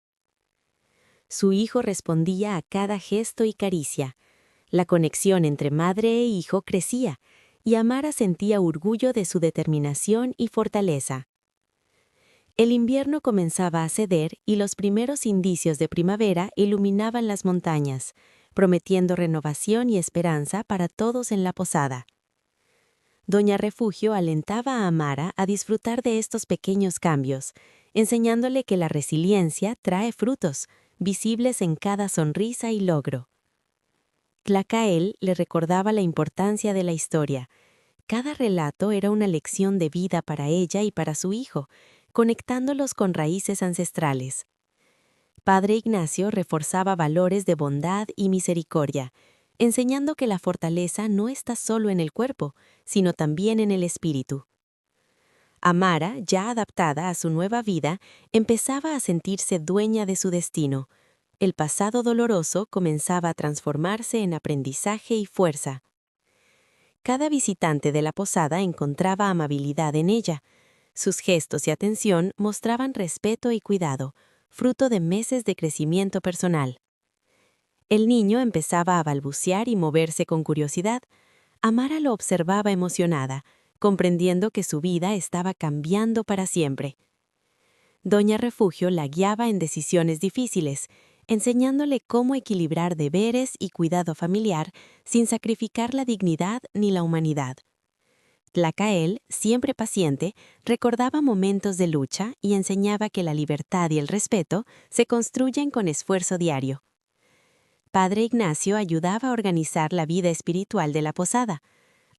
Su hijo respondía a cada gesto y caricia. La conexión entre madre e hijo crecía, y Amara sentía orgullo de su determinación y fortaleza. El invierno comenzaba a ceder y los primeros indicios de primavera iluminaban las montañas, prometiendo renovación y esperanza para todos en la posada. Doña Refugio alentaba a Amara a disfrutar de estos pequeños cambios, enseñándole que la resiliencia trae frutos, visibles en cada sonrisa y logro. Tlacael le recordaba la importancia de la historia. Cada relato era una lección de vida para ella y para su hijo, conectándolos con raíces ancestrales. Padre Ignacio reforzaba valores de bondad y misericordia, enseñando que la fortaleza no está solo en el cuerpo, sino también en el espíritu. Amara, ya adaptada a su nueva vida, empezaba a sentirse dueña de su destino. El pasado doloroso comenzaba a transformarse en aprendizaje y fuerza. Cada visitante de la posada encontraba amabilidad en ella. Sus gestos y atención mostraban respeto y cuidado, fruto de meses de crecimiento personal. El niño empezaba a balbucear y moverse con curiosidad. Amara lo observaba emocionada, comprendiendo que su vida estaba cambiando para siempre. Doña Refugio la guiaba en decisiones difíciles, enseñándole cómo equilibrar deberes y cuidado familiar sin sacrificar la dignidad ni la humanidad. Tlacael, siempre paciente, recordaba momentos de lucha y enseñaba que la libertad y el respeto se construyen con esfuerzo diario. Padre Ignacio ayudaba a organizar la vida espiritual de la posada.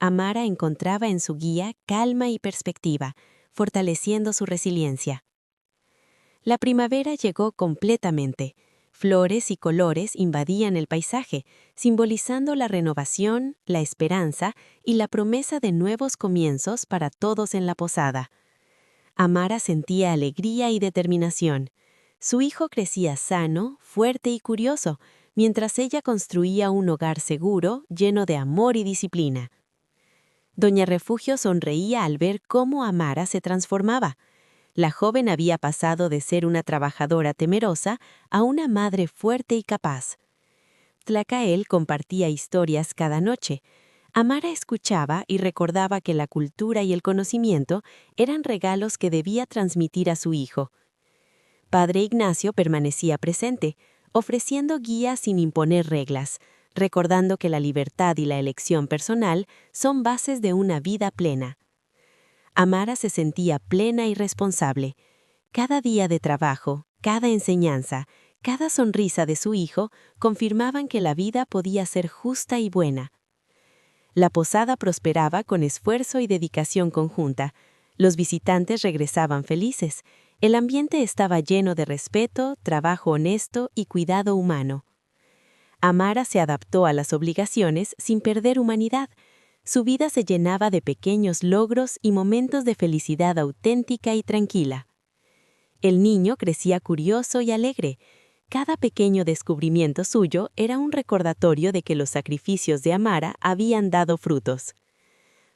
Amara encontraba en su guía calma y perspectiva, fortaleciendo su resiliencia. La primavera llegó completamente. Flores y colores invadían el paisaje, simbolizando la renovación, la esperanza y la promesa de nuevos comienzos para todos en la posada. Amara sentía alegría y determinación. Su hijo crecía sano, fuerte y curioso, mientras ella construía un hogar seguro, lleno de amor y disciplina. Doña Refugio sonreía al ver cómo Amara se transformaba. La joven había pasado de ser una trabajadora temerosa a una madre fuerte y capaz. Tlacael compartía historias cada noche. Amara escuchaba y recordaba que la cultura y el conocimiento eran regalos que debía transmitir a su hijo. Padre Ignacio permanecía presente, ofreciendo guía sin imponer reglas, recordando que la libertad y la elección personal son bases de una vida plena. Amara se sentía plena y responsable. Cada día de trabajo, cada enseñanza, cada sonrisa de su hijo confirmaban que la vida podía ser justa y buena. La posada prosperaba con esfuerzo y dedicación conjunta. Los visitantes regresaban felices. El ambiente estaba lleno de respeto, trabajo honesto y cuidado humano. Amara se adaptó a las obligaciones sin perder humanidad. Su vida se llenaba de pequeños logros y momentos de felicidad auténtica y tranquila. El niño crecía curioso y alegre. Cada pequeño descubrimiento suyo era un recordatorio de que los sacrificios de Amara habían dado frutos.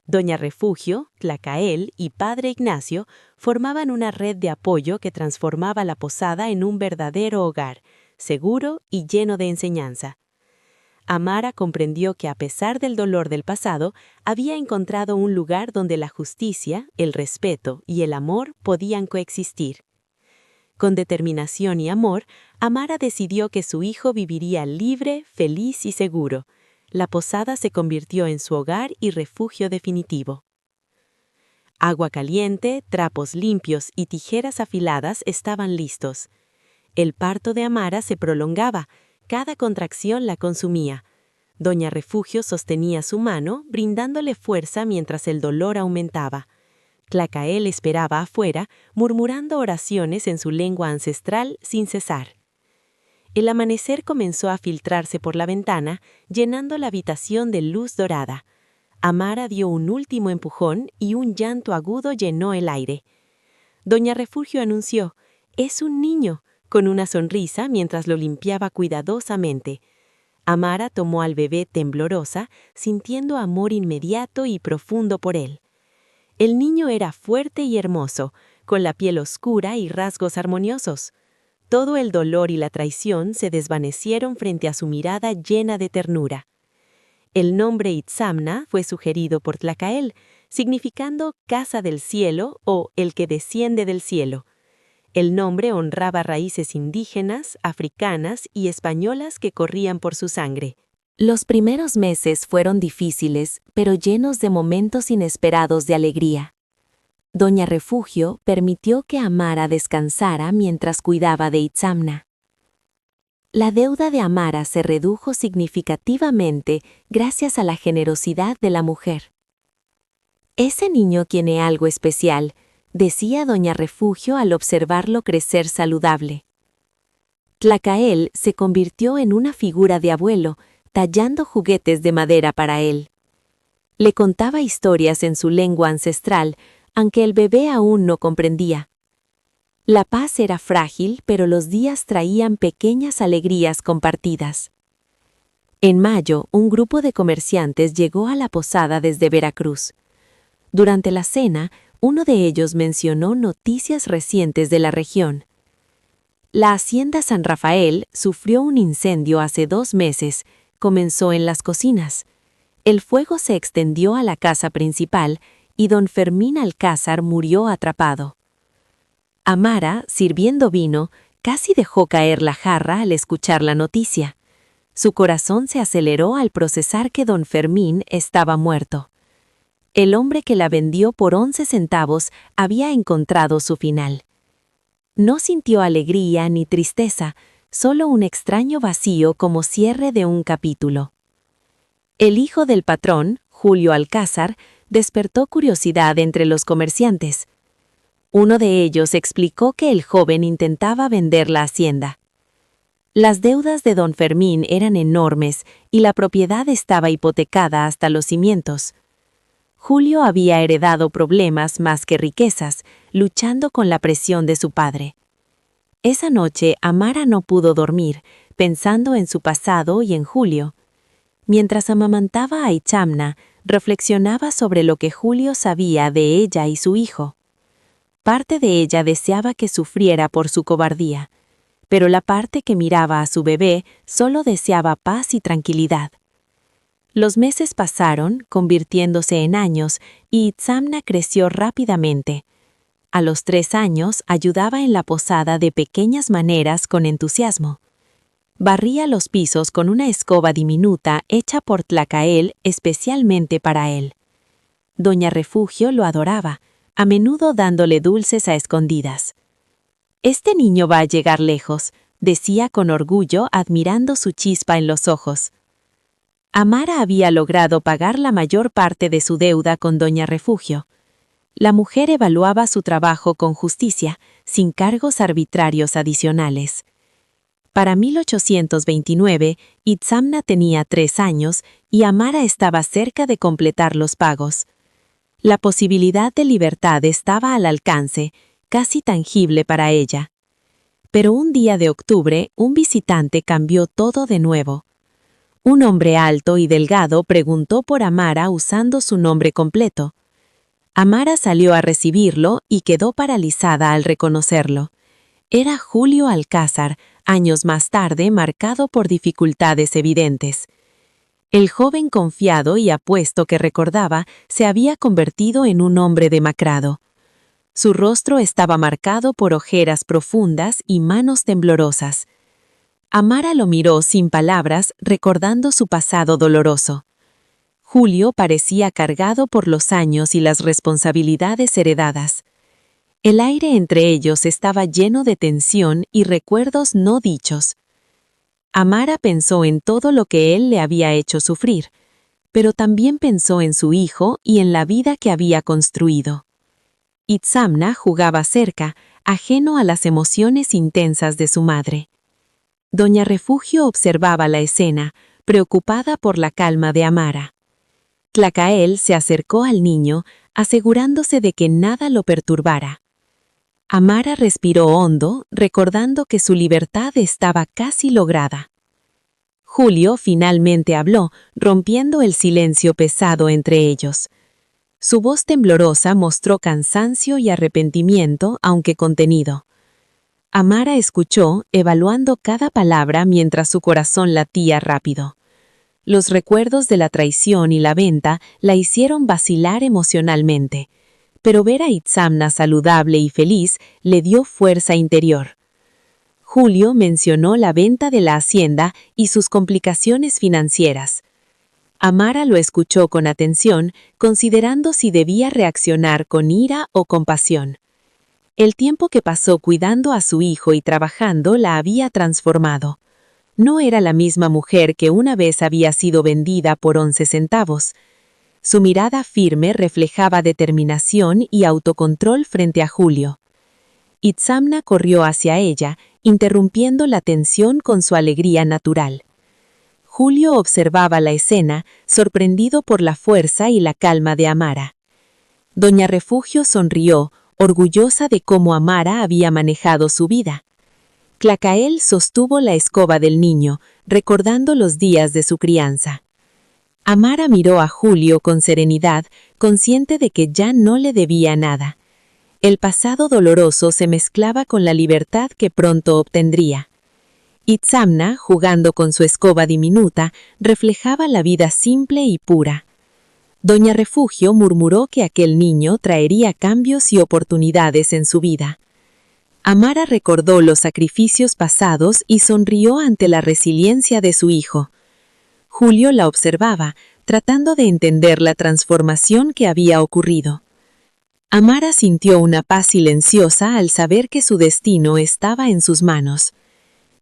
Doña Refugio, Tlacael y Padre Ignacio formaban una red de apoyo que transformaba la posada en un verdadero hogar, seguro y lleno de enseñanza. Amara comprendió que a pesar del dolor del pasado, había encontrado un lugar donde la justicia, el respeto y el amor podían coexistir. Con determinación y amor, Amara decidió que su hijo viviría libre, feliz y seguro. La posada se convirtió en su hogar y refugio definitivo. Agua caliente, trapos limpios y tijeras afiladas estaban listos. El parto de Amara se prolongaba, cada contracción la consumía. Doña Refugio sostenía su mano, brindándole fuerza mientras el dolor aumentaba. Tlacael esperaba afuera, murmurando oraciones en su lengua ancestral sin cesar. El amanecer comenzó a filtrarse por la ventana, llenando la habitación de luz dorada. Amara dio un último empujón y un llanto agudo llenó el aire. Doña Refugio anunció: «Es un niño», con una sonrisa mientras lo limpiaba cuidadosamente. Amara tomó al bebé temblorosa, sintiendo amor inmediato y profundo por él. El niño era fuerte y hermoso, con la piel oscura y rasgos armoniosos. Todo el dolor y la traición se desvanecieron frente a su mirada llena de ternura. El nombre Itzamna fue sugerido por Tlacael, significando Casa del Cielo o el que desciende del cielo. El nombre honraba raíces indígenas, africanas y españolas que corrían por su sangre. Los primeros meses fueron difíciles, pero llenos de momentos inesperados de alegría. Doña Refugio permitió que Amara descansara mientras cuidaba de Itzamna. La deuda de Amara se redujo significativamente gracias a la generosidad de la mujer. «Ese niño tiene algo especial», decía Doña Refugio al observarlo crecer saludable. Tlacael se convirtió en una figura de abuelo, tallando juguetes de madera para él. Le contaba historias en su lengua ancestral, aunque el bebé aún no comprendía. La paz era frágil, pero los días traían pequeñas alegrías compartidas. En mayo, un grupo de comerciantes llegó a la posada desde Veracruz. Durante la cena, uno de ellos mencionó noticias recientes de la región. La hacienda San Rafael sufrió un incendio hace 2 meses. Comenzó en las cocinas. El fuego se extendió a la casa principal y don Fermín Alcázar murió atrapado. Amara, sirviendo vino, casi dejó caer la jarra al escuchar la noticia. Su corazón se aceleró al procesar que don Fermín estaba muerto. El hombre que la vendió por 11 centavos había encontrado su final. No sintió alegría ni tristeza, solo un extraño vacío como cierre de un capítulo. El hijo del patrón, Julio Alcázar, despertó curiosidad entre los comerciantes. Uno de ellos explicó que el joven intentaba vender la hacienda. Las deudas de don Fermín eran enormes y la propiedad estaba hipotecada hasta los cimientos. Julio había heredado problemas más que riquezas, luchando con la presión de su padre. Esa noche Amara no pudo dormir, pensando en su pasado y en Julio. Mientras amamantaba a Itzamna, reflexionaba sobre lo que Julio sabía de ella y su hijo. Parte de ella deseaba que sufriera por su cobardía, pero la parte que miraba a su bebé solo deseaba paz y tranquilidad. Los meses pasaron, convirtiéndose en años, y Itzamna creció rápidamente. A los 3 años ayudaba en la posada de pequeñas maneras con entusiasmo. Barría los pisos con una escoba diminuta hecha por Tlacael especialmente para él. Doña Refugio lo adoraba, a menudo dándole dulces a escondidas. «Este niño va a llegar lejos», decía con orgullo admirando su chispa en los ojos. Amara había logrado pagar la mayor parte de su deuda con Doña Refugio. La mujer evaluaba su trabajo con justicia, sin cargos arbitrarios adicionales. Para 1829, Itzamna tenía 3 años y Amara estaba cerca de completar los pagos. La posibilidad de libertad estaba al alcance, casi tangible para ella. Pero un día de octubre, un visitante cambió todo de nuevo. Un hombre alto y delgado preguntó por Amara usando su nombre completo. Amara salió a recibirlo y quedó paralizada al reconocerlo. Era Julio Alcázar, años más tarde marcado por dificultades evidentes. El joven confiado y apuesto que recordaba se había convertido en un hombre demacrado. Su rostro estaba marcado por ojeras profundas y manos temblorosas. Amara lo miró sin palabras, recordando su pasado doloroso. Julio parecía cargado por los años y las responsabilidades heredadas. El aire entre ellos estaba lleno de tensión y recuerdos no dichos. Amara pensó en todo lo que él le había hecho sufrir, pero también pensó en su hijo y en la vida que había construido. Itzamna jugaba cerca, ajeno a las emociones intensas de su madre. Doña Refugio observaba la escena, preocupada por la calma de Amara. Tlacael se acercó al niño, asegurándose de que nada lo perturbara. Amara respiró hondo, recordando que su libertad estaba casi lograda. Julio finalmente habló, rompiendo el silencio pesado entre ellos. Su voz temblorosa mostró cansancio y arrepentimiento, aunque contenido. Amara escuchó, evaluando cada palabra mientras su corazón latía rápido. Los recuerdos de la traición y la venta la hicieron vacilar emocionalmente, pero ver a Itzamna saludable y feliz le dio fuerza interior. Julio mencionó la venta de la hacienda y sus complicaciones financieras. Amara lo escuchó con atención, considerando si debía reaccionar con ira o compasión. El tiempo que pasó cuidando a su hijo y trabajando la había transformado. No era la misma mujer que una vez había sido vendida por 11 centavos. Su mirada firme reflejaba determinación y autocontrol frente a Julio. Itzamna corrió hacia ella, interrumpiendo la tensión con su alegría natural. Julio observaba la escena, sorprendido por la fuerza y la calma de Amara. Doña Refugio sonrió, orgullosa de cómo Amara había manejado su vida. Tlacael sostuvo la escoba del niño, recordando los días de su crianza. Amara miró a Julio con serenidad, consciente de que ya no le debía nada. El pasado doloroso se mezclaba con la libertad que pronto obtendría. Itzamna, jugando con su escoba diminuta, reflejaba la vida simple y pura. Doña Refugio murmuró que aquel niño traería cambios y oportunidades en su vida. Amara recordó los sacrificios pasados y sonrió ante la resiliencia de su hijo. Julio la observaba, tratando de entender la transformación que había ocurrido. Amara sintió una paz silenciosa al saber que su destino estaba en sus manos.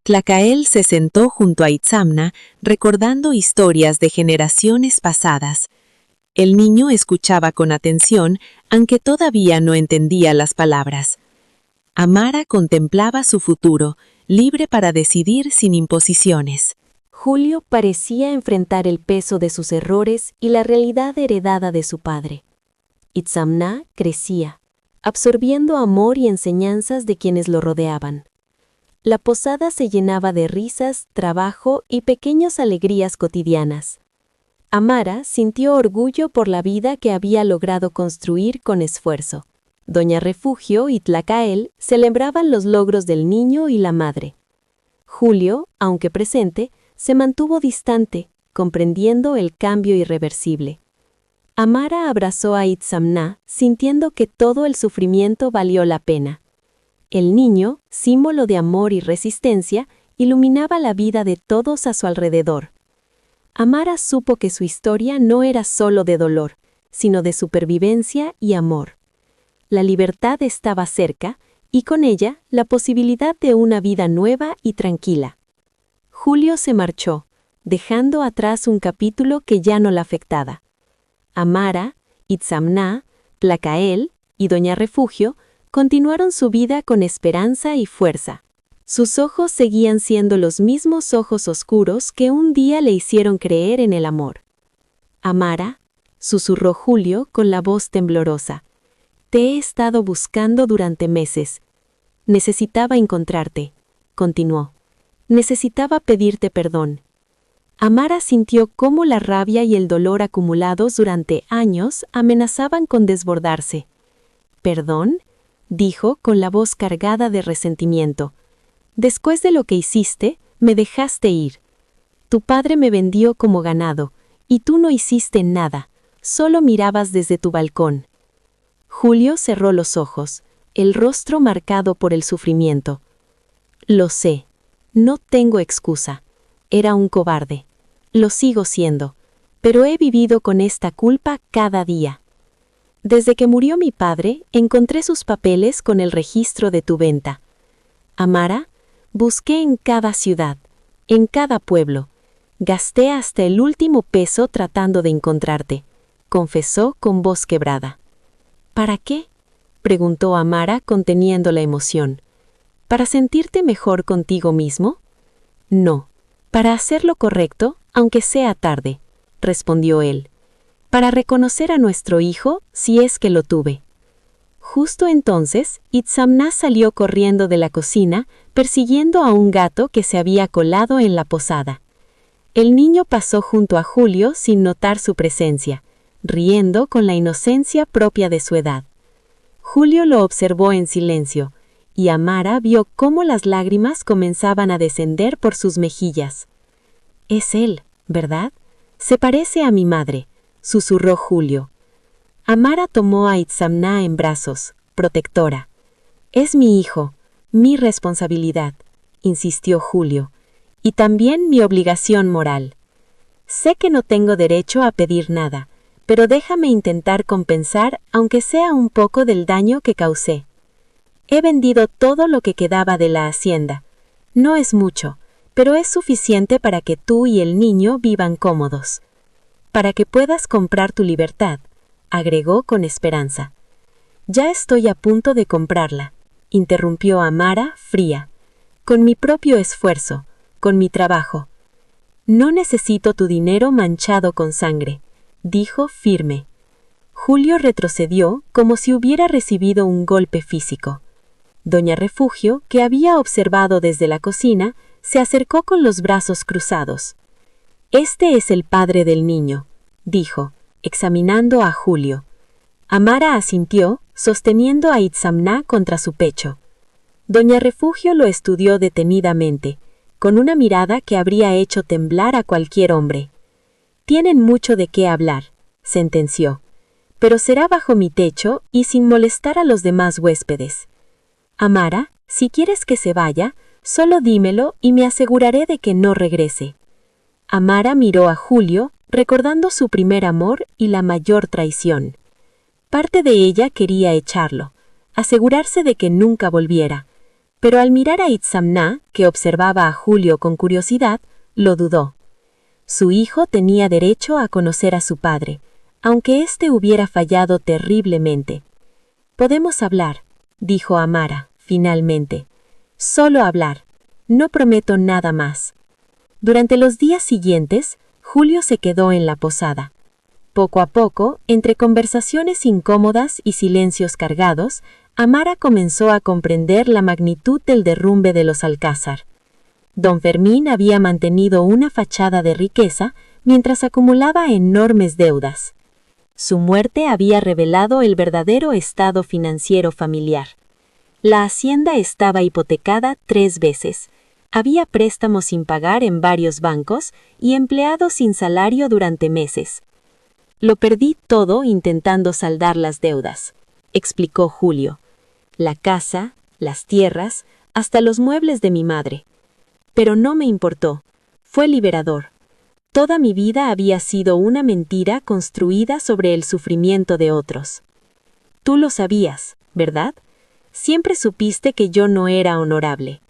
Tlacael se sentó junto a Itzamna, recordando historias de generaciones pasadas. El niño escuchaba con atención, aunque todavía no entendía las palabras. Amara contemplaba su futuro, libre para decidir sin imposiciones. Julio parecía enfrentar el peso de sus errores y la realidad heredada de su padre. Itzamna crecía, absorbiendo amor y enseñanzas de quienes lo rodeaban. La posada se llenaba de risas, trabajo y pequeñas alegrías cotidianas. Amara sintió orgullo por la vida que había logrado construir con esfuerzo. Doña Refugio y Tlacael celebraban los logros del niño y la madre. Julio, aunque presente, se mantuvo distante, comprendiendo el cambio irreversible. Amara abrazó a Itzamná, sintiendo que todo el sufrimiento valió la pena. El niño, símbolo de amor y resistencia, iluminaba la vida de todos a su alrededor. Amara supo que su historia no era solo de dolor, sino de supervivencia y amor. La libertad estaba cerca, y con ella la posibilidad de una vida nueva y tranquila. Julio se marchó, dejando atrás un capítulo que ya no la afectaba. Amara, Itzamná, Tlacael y Doña Refugio continuaron su vida con esperanza y fuerza. Sus ojos seguían siendo los mismos ojos oscuros que un día le hicieron creer en el amor. Amara, susurró Julio con la voz temblorosa, te he estado buscando durante meses. Necesitaba encontrarte, continuó. Necesitaba pedirte perdón. Amara sintió cómo la rabia y el dolor acumulados durante años amenazaban con desbordarse. ¿Perdón?, dijo con la voz cargada de resentimiento. Después de lo que hiciste, me dejaste ir. Tu padre me vendió como ganado, y tú no hiciste nada, solo mirabas desde tu balcón. Julio cerró los ojos, el rostro marcado por el sufrimiento. Lo sé, no tengo excusa. Era un cobarde. Lo sigo siendo, pero he vivido con esta culpa cada día. Desde que murió mi padre, encontré sus papeles con el registro de tu venta. Amara, busqué en cada ciudad, en cada pueblo. Gasté hasta el último peso tratando de encontrarte, confesó con voz quebrada. ¿Para qué?, preguntó Amara conteniendo la emoción. ¿Para sentirte mejor contigo mismo? No, para hacer lo correcto, aunque sea tarde, respondió él. Para reconocer a nuestro hijo, si es que lo tuve. Justo entonces, Itzamná salió corriendo de la cocina, persiguiendo a un gato que se había colado en la posada. El niño pasó junto a Julio sin notar su presencia, riendo con la inocencia propia de su edad. Julio lo observó en silencio, y Amara vio cómo las lágrimas comenzaban a descender por sus mejillas. «Es él, ¿verdad? Se parece a mi madre», susurró Julio. Amara tomó a Itzamná en brazos, protectora. «Es mi hijo, mi responsabilidad», insistió Julio, «y también mi obligación moral. Sé que no tengo derecho a pedir nada, pero déjame intentar compensar aunque sea un poco del daño que causé. He vendido todo lo que quedaba de la hacienda. No es mucho, pero es suficiente para que tú y el niño vivan cómodos. Para que puedas comprar tu libertad», agregó con esperanza. «Ya estoy a punto de comprarla», interrumpió Amara, fría. «Con mi propio esfuerzo, con mi trabajo. No necesito tu dinero manchado con sangre», dijo firme. Julio retrocedió como si hubiera recibido un golpe físico. Doña Refugio, que había observado desde la cocina, se acercó con los brazos cruzados. «Este es el padre del niño», dijo, examinando a Julio. Amara asintió, sosteniendo a Itzamná contra su pecho. Doña Refugio lo estudió detenidamente, con una mirada que habría hecho temblar a cualquier hombre. «Tienen mucho de qué hablar», sentenció, «pero será bajo mi techo y sin molestar a los demás huéspedes. Amara, si quieres que se vaya, solo dímelo y me aseguraré de que no regrese». Amara miró a Julio, recordando su primer amor y la mayor traición. Parte de ella quería echarlo, asegurarse de que nunca volviera, pero al mirar a Itzamná, que observaba a Julio con curiosidad, lo dudó. Su hijo tenía derecho a conocer a su padre, aunque éste hubiera fallado terriblemente. «Podemos hablar», dijo Amara, finalmente. «Solo hablar. No prometo nada más». Durante los días siguientes, Julio se quedó en la posada. Poco a poco, entre conversaciones incómodas y silencios cargados, Amara comenzó a comprender la magnitud del derrumbe de los Alcázar. Don Fermín había mantenido una fachada de riqueza, mientras acumulaba enormes deudas. Su muerte había revelado el verdadero estado financiero familiar. La hacienda estaba hipotecada 3 veces. Había préstamos sin pagar en varios bancos y empleados sin salario durante meses. Lo perdí todo intentando saldar las deudas, explicó Julio. La casa, las tierras, hasta los muebles de mi madre. Pero no me importó. Fue liberador. Toda mi vida había sido una mentira construida sobre el sufrimiento de otros. Tú lo sabías, ¿verdad? Siempre supiste que yo no era honorable.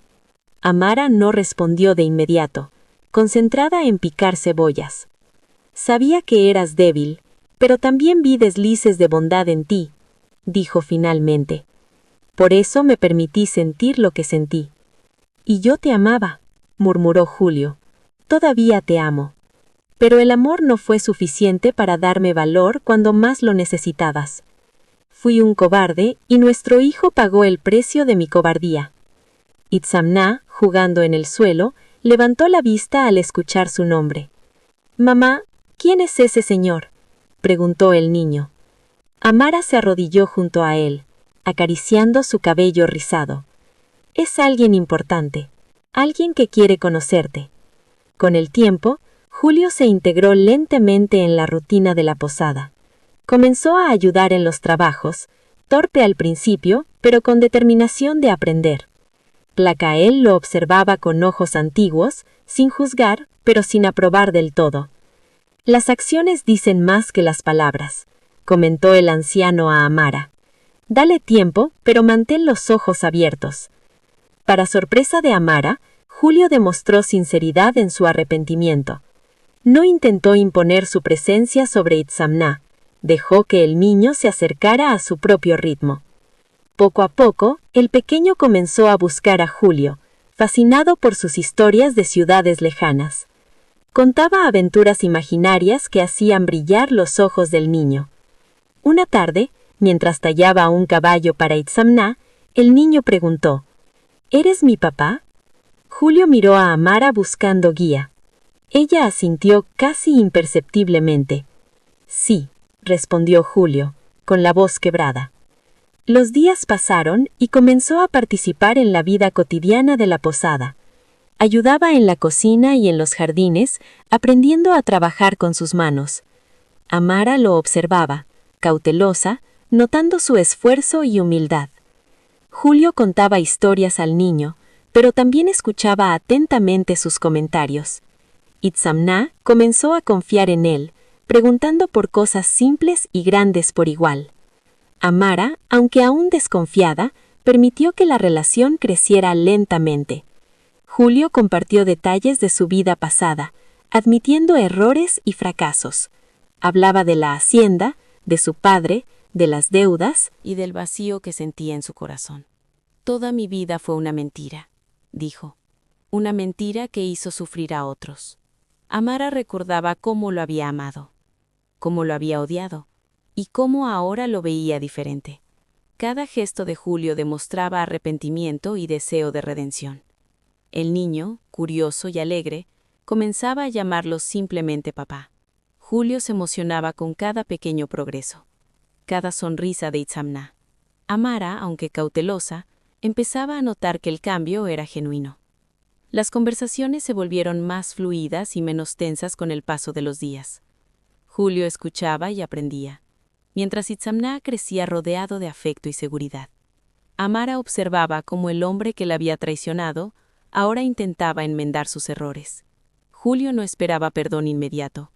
Amara no respondió de inmediato, concentrada en picar cebollas. Sabía que eras débil, pero también vi deslices de bondad en ti, dijo finalmente. Por eso me permití sentir lo que sentí. Y yo te amaba, murmuró Julio. Todavía te amo. Pero el amor no fue suficiente para darme valor cuando más lo necesitabas. Fui un cobarde y nuestro hijo pagó el precio de mi cobardía. Itzamná, jugando en el suelo, levantó la vista al escuchar su nombre. «Mamá, ¿quién es ese señor?», preguntó el niño. Amara se arrodilló junto a él, acariciando su cabello rizado. «Es alguien importante, alguien que quiere conocerte». Con el tiempo, Julio se integró lentamente en la rutina de la posada. Comenzó a ayudar en los trabajos, torpe al principio, pero con determinación de aprender. Tlacael lo observaba con ojos antiguos, sin juzgar, pero sin aprobar del todo. «Las acciones dicen más que las palabras», comentó el anciano a Amara. «Dale tiempo, pero mantén los ojos abiertos». Para sorpresa de Amara, Julio demostró sinceridad en su arrepentimiento. No intentó imponer su presencia sobre Itzamná, dejó que el niño se acercara a su propio ritmo. Poco a poco, el pequeño comenzó a buscar a Julio, fascinado por sus historias de ciudades lejanas. Contaba aventuras imaginarias que hacían brillar los ojos del niño. Una tarde, mientras tallaba un caballo para Itzamná, el niño preguntó: «¿Eres mi papá?». Julio miró a Amara buscando guía. Ella asintió casi imperceptiblemente. «Sí», respondió Julio, con la voz quebrada. Los días pasaron y comenzó a participar en la vida cotidiana de la posada. Ayudaba en la cocina y en los jardines, aprendiendo a trabajar con sus manos. Amara lo observaba, cautelosa, notando su esfuerzo y humildad. Julio contaba historias al niño, pero también escuchaba atentamente sus comentarios. Itzamná comenzó a confiar en él, preguntando por cosas simples y grandes por igual. Amara, aunque aún desconfiada, permitió que la relación creciera lentamente. Julio compartió detalles de su vida pasada, admitiendo errores y fracasos. Hablaba de la hacienda, de su padre, de las deudas y del vacío que sentía en su corazón. «Toda mi vida fue una mentira», dijo. «Una mentira que hizo sufrir a otros». Amara recordaba cómo lo había amado, cómo lo había odiado, y cómo ahora lo veía diferente. Cada gesto de Julio demostraba arrepentimiento y deseo de redención. El niño, curioso y alegre, comenzaba a llamarlo simplemente papá. Julio se emocionaba con cada pequeño progreso, cada sonrisa de Itzamná. Amara, aunque cautelosa, empezaba a notar que el cambio era genuino. Las conversaciones se volvieron más fluidas y menos tensas con el paso de los días. Julio escuchaba y aprendía, mientras Itzamná crecía rodeado de afecto y seguridad. Amara observaba cómo el hombre que la había traicionado ahora intentaba enmendar sus errores. Julio no esperaba perdón inmediato.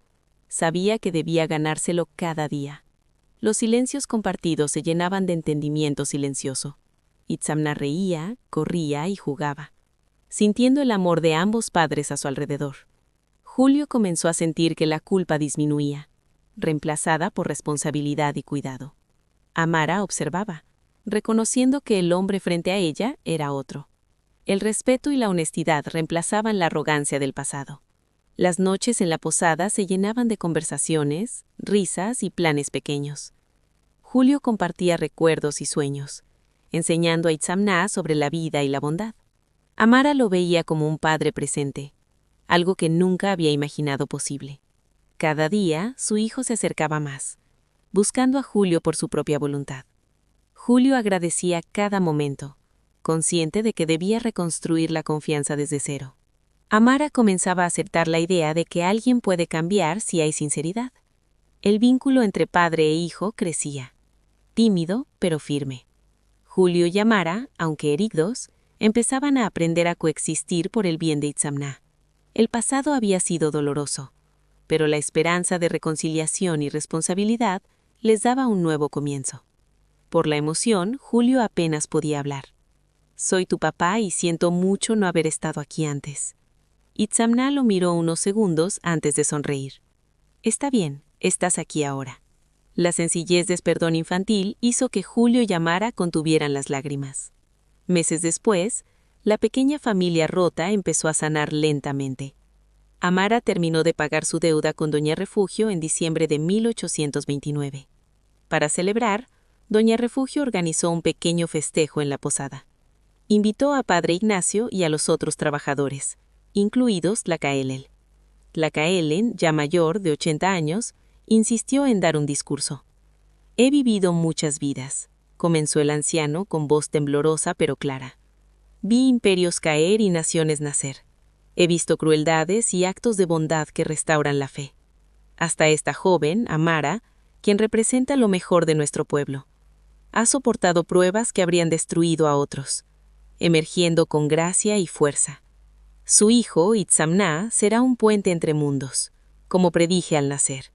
Sabía que debía ganárselo cada día. Los silencios compartidos se llenaban de entendimiento silencioso. Itzamná reía, corría y jugaba, sintiendo el amor de ambos padres a su alrededor. Julio comenzó a sentir que la culpa disminuía, reemplazada por responsabilidad y cuidado. Amara observaba, reconociendo que el hombre frente a ella era otro. El respeto y la honestidad reemplazaban la arrogancia del pasado. Las noches en la posada se llenaban de conversaciones, risas y planes pequeños. Julio compartía recuerdos y sueños, enseñando a Itzamná sobre la vida y la bondad. Amara lo veía como un padre presente, algo que nunca había imaginado posible. Cada día, su hijo se acercaba más, buscando a Julio por su propia voluntad. Julio agradecía cada momento, consciente de que debía reconstruir la confianza desde cero. Amara comenzaba a aceptar la idea de que alguien puede cambiar si hay sinceridad. El vínculo entre padre e hijo crecía, tímido pero firme. Julio y Amara, aunque heridos, empezaban a aprender a coexistir por el bien de Itzamná. El pasado había sido doloroso, pero la esperanza de reconciliación y responsabilidad les daba un nuevo comienzo. Por la emoción, Julio apenas podía hablar. «Soy tu papá y siento mucho no haber estado aquí antes». Itzamná lo miró unos segundos antes de sonreír. «Está bien, estás aquí ahora». La sencillez del perdón infantil hizo que Julio y Amara contuvieran las lágrimas. Meses después, la pequeña familia rota empezó a sanar lentamente. Amara terminó de pagar su deuda con Doña Refugio en diciembre de 1829. Para celebrar, Doña Refugio organizó un pequeño festejo en la posada. Invitó a Padre Ignacio y a los otros trabajadores, incluidos Tlacaelel. Tlacaelen, ya mayor, de 80 años, insistió en dar un discurso. «He vivido muchas vidas», comenzó el anciano con voz temblorosa pero clara. «Vi imperios caer y naciones nacer. He visto crueldades y actos de bondad que restauran la fe. Hasta esta joven, Amara, quien representa lo mejor de nuestro pueblo, ha soportado pruebas que habrían destruido a otros, emergiendo con gracia y fuerza. Su hijo, Itzamná, será un puente entre mundos, como predije al nacer».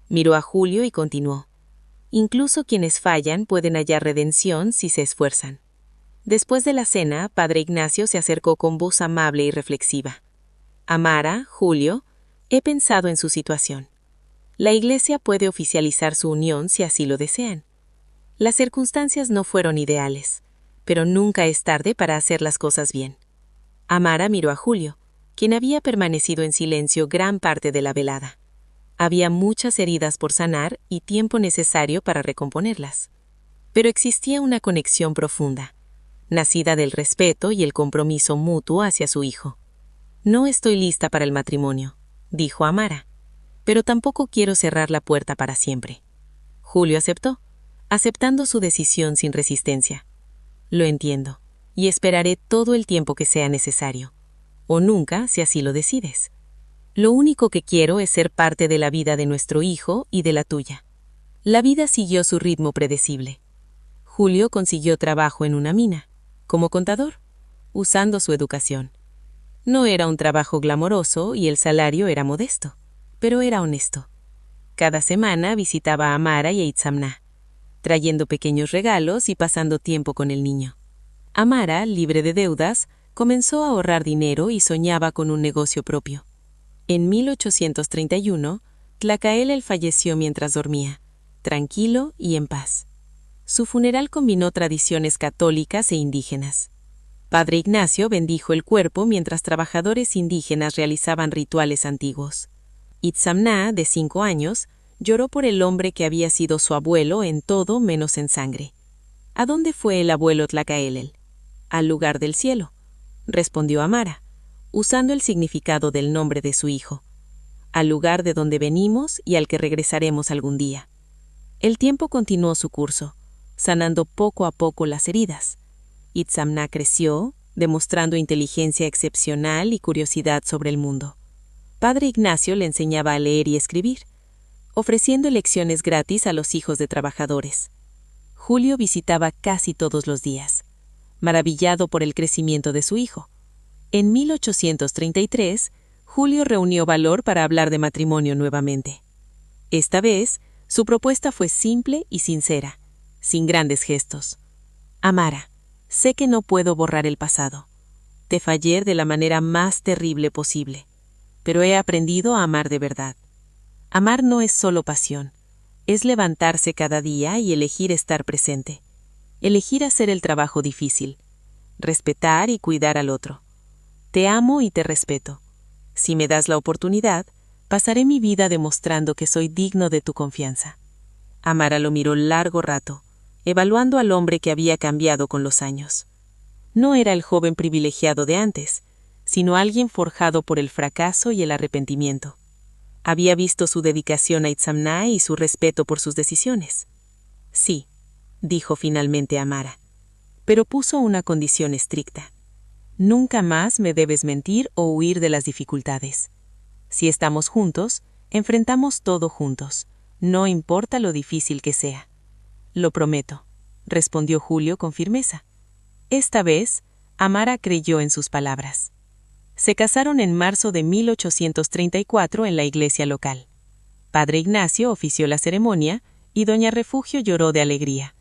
Miró a Julio y continuó. «Incluso quienes fallan pueden hallar redención si se esfuerzan». Después de la cena, Padre Ignacio se acercó con voz amable y reflexiva. «Amara, Julio, he pensado en su situación. La Iglesia puede oficializar su unión si así lo desean. Las circunstancias no fueron ideales, pero nunca es tarde para hacer las cosas bien». Amara miró a Julio, quien había permanecido en silencio gran parte de la velada. Había muchas heridas por sanar y tiempo necesario para recomponerlas. Pero existía una conexión profunda, nacida del respeto y el compromiso mutuo hacia su hijo. «No estoy lista para el matrimonio», dijo Amara, «pero tampoco quiero cerrar la puerta para siempre». Julio aceptó, aceptando su decisión sin resistencia. «Lo entiendo, y esperaré todo el tiempo que sea necesario, o nunca si así lo decides. Lo único que quiero es ser parte de la vida de nuestro hijo y de la tuya». La vida siguió su ritmo predecible. Julio consiguió trabajo en una mina, como contador, usando su educación. No era un trabajo glamoroso y el salario era modesto, pero era honesto. Cada semana visitaba a Amara y a Itzamná, trayendo pequeños regalos y pasando tiempo con el niño. Amara, libre de deudas, comenzó a ahorrar dinero y soñaba con un negocio propio. En 1831, Tlacaelel falleció mientras dormía, tranquilo y en paz. Su funeral combinó tradiciones católicas e indígenas. Padre Ignacio bendijo el cuerpo mientras trabajadores indígenas realizaban rituales antiguos. Itzamná, de 5 años, lloró por el hombre que había sido su abuelo en todo menos en sangre. «¿A dónde fue el abuelo Tlacaelel?» «Al lugar del cielo», respondió Amara, usando el significado del nombre de su hijo. «Al lugar de donde venimos y al que regresaremos algún día». El tiempo continuó su curso, sanando poco a poco las heridas. Itzamná creció, demostrando inteligencia excepcional y curiosidad sobre el mundo. Padre Ignacio le enseñaba a leer y escribir, ofreciendo lecciones gratis a los hijos de trabajadores. Julio visitaba casi todos los días, maravillado por el crecimiento de su hijo. En 1833, Julio reunió valor para hablar de matrimonio nuevamente. Esta vez, su propuesta fue simple y sincera, sin grandes gestos. «Amara, sé que no puedo borrar el pasado. Te fallé de la manera más terrible posible, pero he aprendido a amar de verdad. Amar no es solo pasión, es levantarse cada día y elegir estar presente, elegir hacer el trabajo difícil, respetar y cuidar al otro. Te amo y te respeto. Si me das la oportunidad, pasaré mi vida demostrando que soy digno de tu confianza». Amara lo miró largo rato, evaluando al hombre que había cambiado con los años. No era el joven privilegiado de antes, sino alguien forjado por el fracaso y el arrepentimiento. Había visto su dedicación a Itzamna y su respeto por sus decisiones. Sí, dijo finalmente Amara, pero puso una condición estricta. Nunca más me debes mentir o huir de las dificultades. Si estamos juntos, enfrentamos todo juntos, no importa lo difícil que sea. Lo prometo, respondió Julio con firmeza. Esta vez, Amara creyó en sus palabras. Se casaron en marzo de 1834 en la iglesia local. Padre Ignacio ofició la ceremonia y doña Refugio lloró de alegría.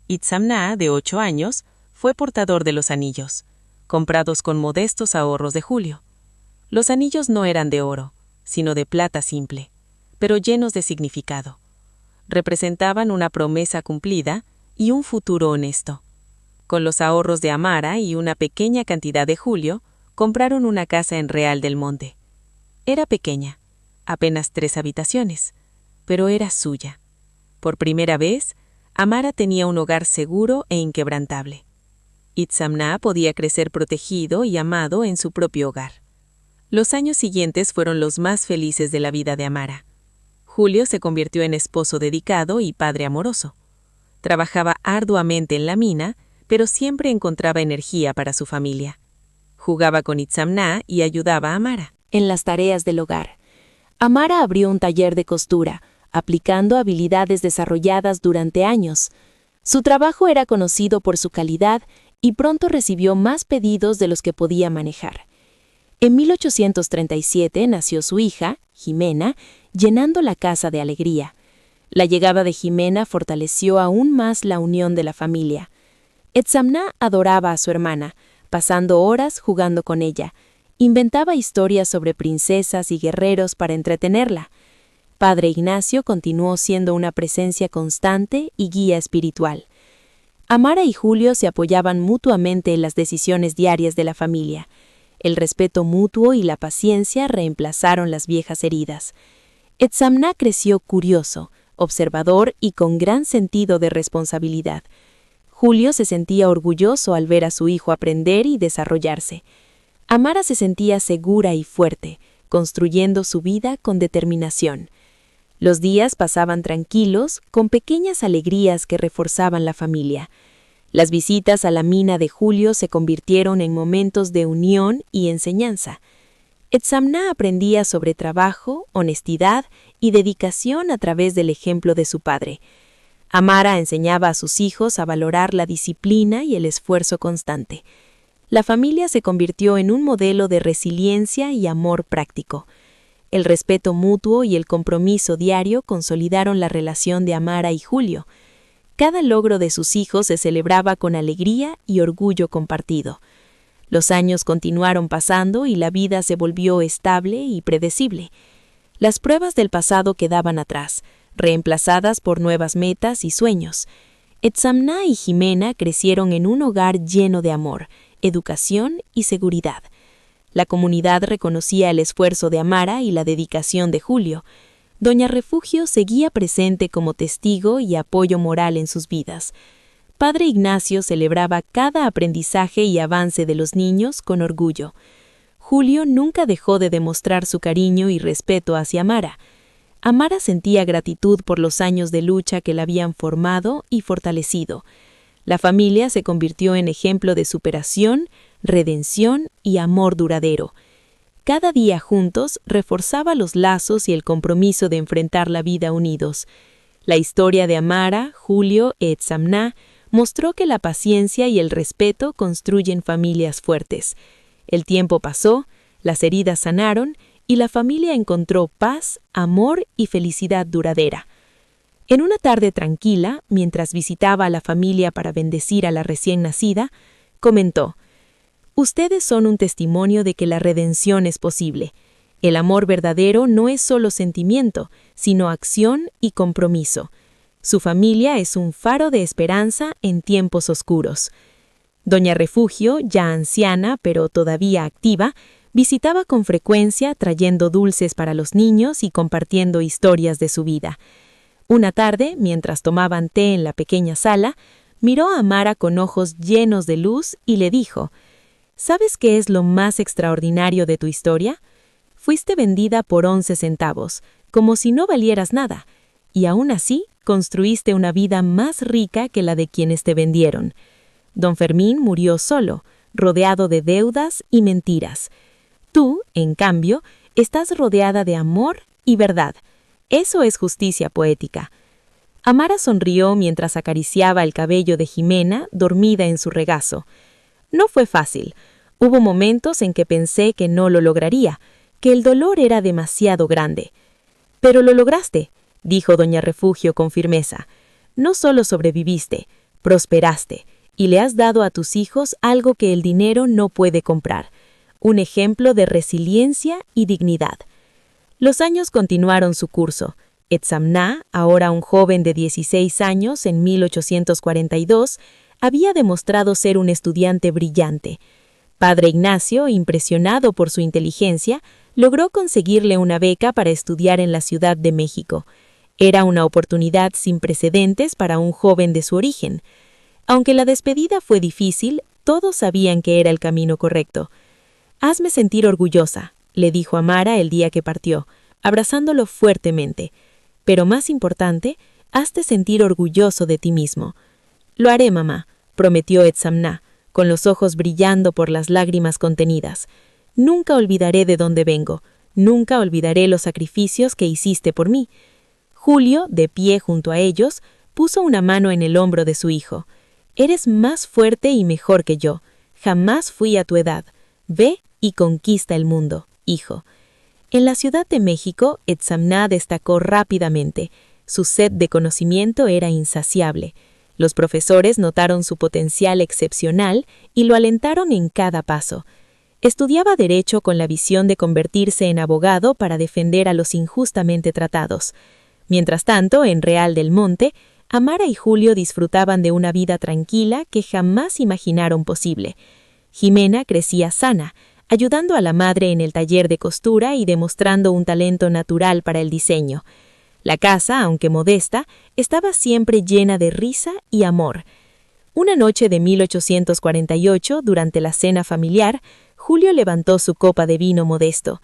Itzamna, de 8 años, fue portador de los anillos, comprados con modestos ahorros de Julio. Los anillos no eran de oro, sino de plata simple, pero llenos de significado. Representaban una promesa cumplida y un futuro honesto. Con los ahorros de Amara y una pequeña cantidad de Julio, compraron una casa en Real del Monte. Era pequeña, apenas 3 habitaciones, pero era suya. Por primera vez, Amara tenía un hogar seguro e inquebrantable. Itzamna podía crecer protegido y amado en su propio hogar. Los años siguientes fueron los más felices de la vida de Amara. Julio se convirtió en esposo dedicado y padre amoroso. Trabajaba arduamente en la mina, pero siempre encontraba energía para su familia. Jugaba con Itzamna y ayudaba a Amara en las tareas del hogar. Amara abrió un taller de costura, aplicando habilidades desarrolladas durante años. Su trabajo era conocido por su calidad y pronto recibió más pedidos de los que podía manejar. En 1837 nació su hija, Jimena, llenando la casa de alegría. La llegada de Jimena fortaleció aún más la unión de la familia. Itzamna adoraba a su hermana, pasando horas jugando con ella. Inventaba historias sobre princesas y guerreros para entretenerla. Padre Ignacio continuó siendo una presencia constante y guía espiritual. Amara y Julio se apoyaban mutuamente en las decisiones diarias de la familia. El respeto mutuo y la paciencia reemplazaron las viejas heridas. Itzamna creció curioso, observador y con gran sentido de responsabilidad. Julio se sentía orgulloso al ver a su hijo aprender y desarrollarse. Amara se sentía segura y fuerte, construyendo su vida con determinación. Los días pasaban tranquilos, con pequeñas alegrías que reforzaban la familia. Las visitas a la mina de Julio se convirtieron en momentos de unión y enseñanza. Itzamna aprendía sobre trabajo, honestidad y dedicación a través del ejemplo de su padre. Amara enseñaba a sus hijos a valorar la disciplina y el esfuerzo constante. La familia se convirtió en un modelo de resiliencia y amor práctico. El respeto mutuo y el compromiso diario consolidaron la relación de Amara y Julio. Cada logro de sus hijos se celebraba con alegría y orgullo compartido. Los años continuaron pasando y la vida se volvió estable y predecible. Las pruebas del pasado quedaban atrás, reemplazadas por nuevas metas y sueños. Itzamna y Jimena crecieron en un hogar lleno de amor, educación y seguridad. La comunidad reconocía el esfuerzo de Amara y la dedicación de Julio. Doña Refugio seguía presente como testigo y apoyo moral en sus vidas. Padre Ignacio celebraba cada aprendizaje y avance de los niños con orgullo. Julio nunca dejó de demostrar su cariño y respeto hacia Amara. Amara sentía gratitud por los años de lucha que la habían formado y fortalecido. La familia se convirtió en ejemplo de superación, redención y amor duradero. Cada día juntos reforzaba los lazos y el compromiso de enfrentar la vida unidos. La historia de Amara, Julio e Itzamna mostró que la paciencia y el respeto construyen familias fuertes. El tiempo pasó, las heridas sanaron y la familia encontró paz, amor y felicidad duradera. En una tarde tranquila, mientras visitaba a la familia para bendecir a la recién nacida, comentó: «Ustedes son un testimonio de que la redención es posible. El amor verdadero no es solo sentimiento, sino acción y compromiso. Su familia es un faro de esperanza en tiempos oscuros». Doña Refugio, ya anciana pero todavía activa, visitaba con frecuencia trayendo dulces para los niños y compartiendo historias de su vida. Una tarde, mientras tomaban té en la pequeña sala, miró a Amara con ojos llenos de luz y le dijo: «¿Sabes qué es lo más extraordinario de tu historia? Fuiste vendida por 11 centavos, como si no valieras nada, y aún así construiste una vida más rica que la de quienes te vendieron. Don Fermín murió solo, rodeado de deudas y mentiras. Tú, en cambio, estás rodeada de amor y verdad. Eso es justicia poética. Amara sonrió mientras acariciaba el cabello de Jimena, dormida en su regazo. No fue fácil. Hubo momentos en que pensé que no lo lograría, que el dolor era demasiado grande. Pero lo lograste, dijo doña Refugio con firmeza. No solo sobreviviste, prosperaste, y le has dado a tus hijos algo que el dinero no puede comprar, un ejemplo de resiliencia y dignidad. Los años continuaron su curso. Etzamná, ahora un joven de 16 años en 1842, había demostrado ser un estudiante brillante. Padre Ignacio, impresionado por su inteligencia, logró conseguirle una beca para estudiar en la Ciudad de México. Era una oportunidad sin precedentes para un joven de su origen. Aunque la despedida fue difícil, todos sabían que era el camino correcto. «Hazme sentir orgullosa», le dijo Amara el día que partió, abrazándolo fuertemente. «Pero más importante, hazte sentir orgulloso de ti mismo». «Lo haré, mamá», prometió Etzamná, con los ojos brillando por las lágrimas contenidas. «Nunca olvidaré de dónde vengo, nunca olvidaré los sacrificios que hiciste por mí». Julio, de pie junto a ellos, puso una mano en el hombro de su hijo. «Eres más fuerte y mejor que yo. Jamás fui a tu edad. Ve y conquista el mundo, hijo». En la Ciudad de México, Etzamná destacó rápidamente. Su sed de conocimiento era insaciable. Los profesores notaron su potencial excepcional y lo alentaron en cada paso. Estudiaba Derecho con la visión de convertirse en abogado para defender a los injustamente tratados. Mientras tanto, en Real del Monte, Amara y Julio disfrutaban de una vida tranquila que jamás imaginaron posible. Jimena crecía sana, ayudando a la madre en el taller de costura y demostrando un talento natural para el diseño. La casa, aunque modesta, estaba siempre llena de risa y amor. Una noche de 1848, durante la cena familiar, Julio levantó su copa de vino modesto.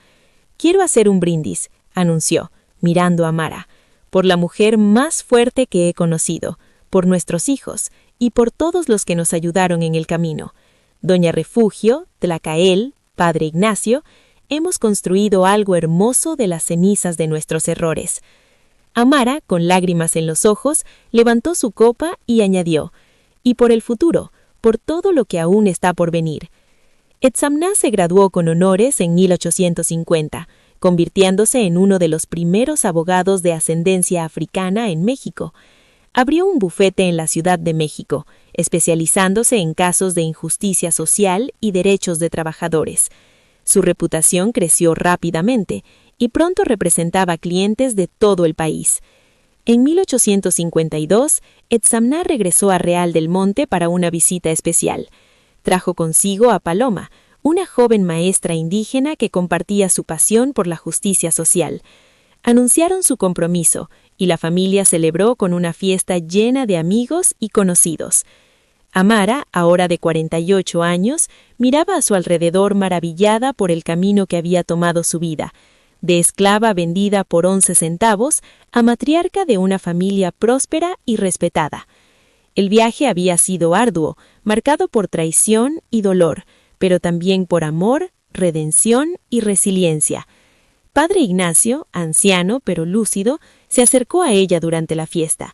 «Quiero hacer un brindis», anunció, mirando a Amara, «por la mujer más fuerte que he conocido, por nuestros hijos y por todos los que nos ayudaron en el camino. Doña Refugio, Tlacael, Padre Ignacio, hemos construido algo hermoso de las cenizas de nuestros errores». Amara, con lágrimas en los ojos, levantó su copa y añadió, «y por el futuro, por todo lo que aún está por venir». Etzamná se graduó con honores en 1850, convirtiéndose en uno de los primeros abogados de ascendencia africana en México. Abrió un bufete en la Ciudad de México, especializándose en casos de injusticia social y derechos de trabajadores. Su reputación creció rápidamente y pronto representaba clientes de todo el país. En 1852, Etzamná regresó a Real del Monte para una visita especial. Trajo consigo a Paloma, una joven maestra indígena que compartía su pasión por la justicia social. Anunciaron su compromiso y la familia celebró con una fiesta llena de amigos y conocidos. Amara, ahora de 48 años, miraba a su alrededor maravillada por el camino que había tomado su vida, de esclava vendida por 11 centavos a matriarca de una familia próspera y respetada. El viaje había sido arduo, marcado por traición y dolor, pero también por amor, redención y resiliencia. Padre Ignacio, anciano pero lúcido, se acercó a ella durante la fiesta.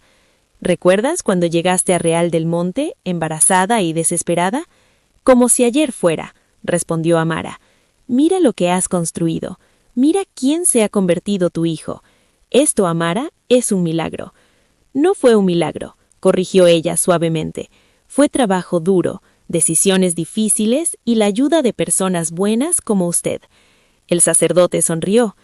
«¿Recuerdas cuando llegaste a Real del Monte, embarazada y desesperada?» «Como si ayer fuera», respondió Amara. «Mira lo que has construido. Mira quién se ha convertido tu hijo. Esto, Amara, es un milagro». «No fue un milagro», corrigió ella suavemente. «Fue trabajo duro, decisiones difíciles y la ayuda de personas buenas como usted». El sacerdote sonrió.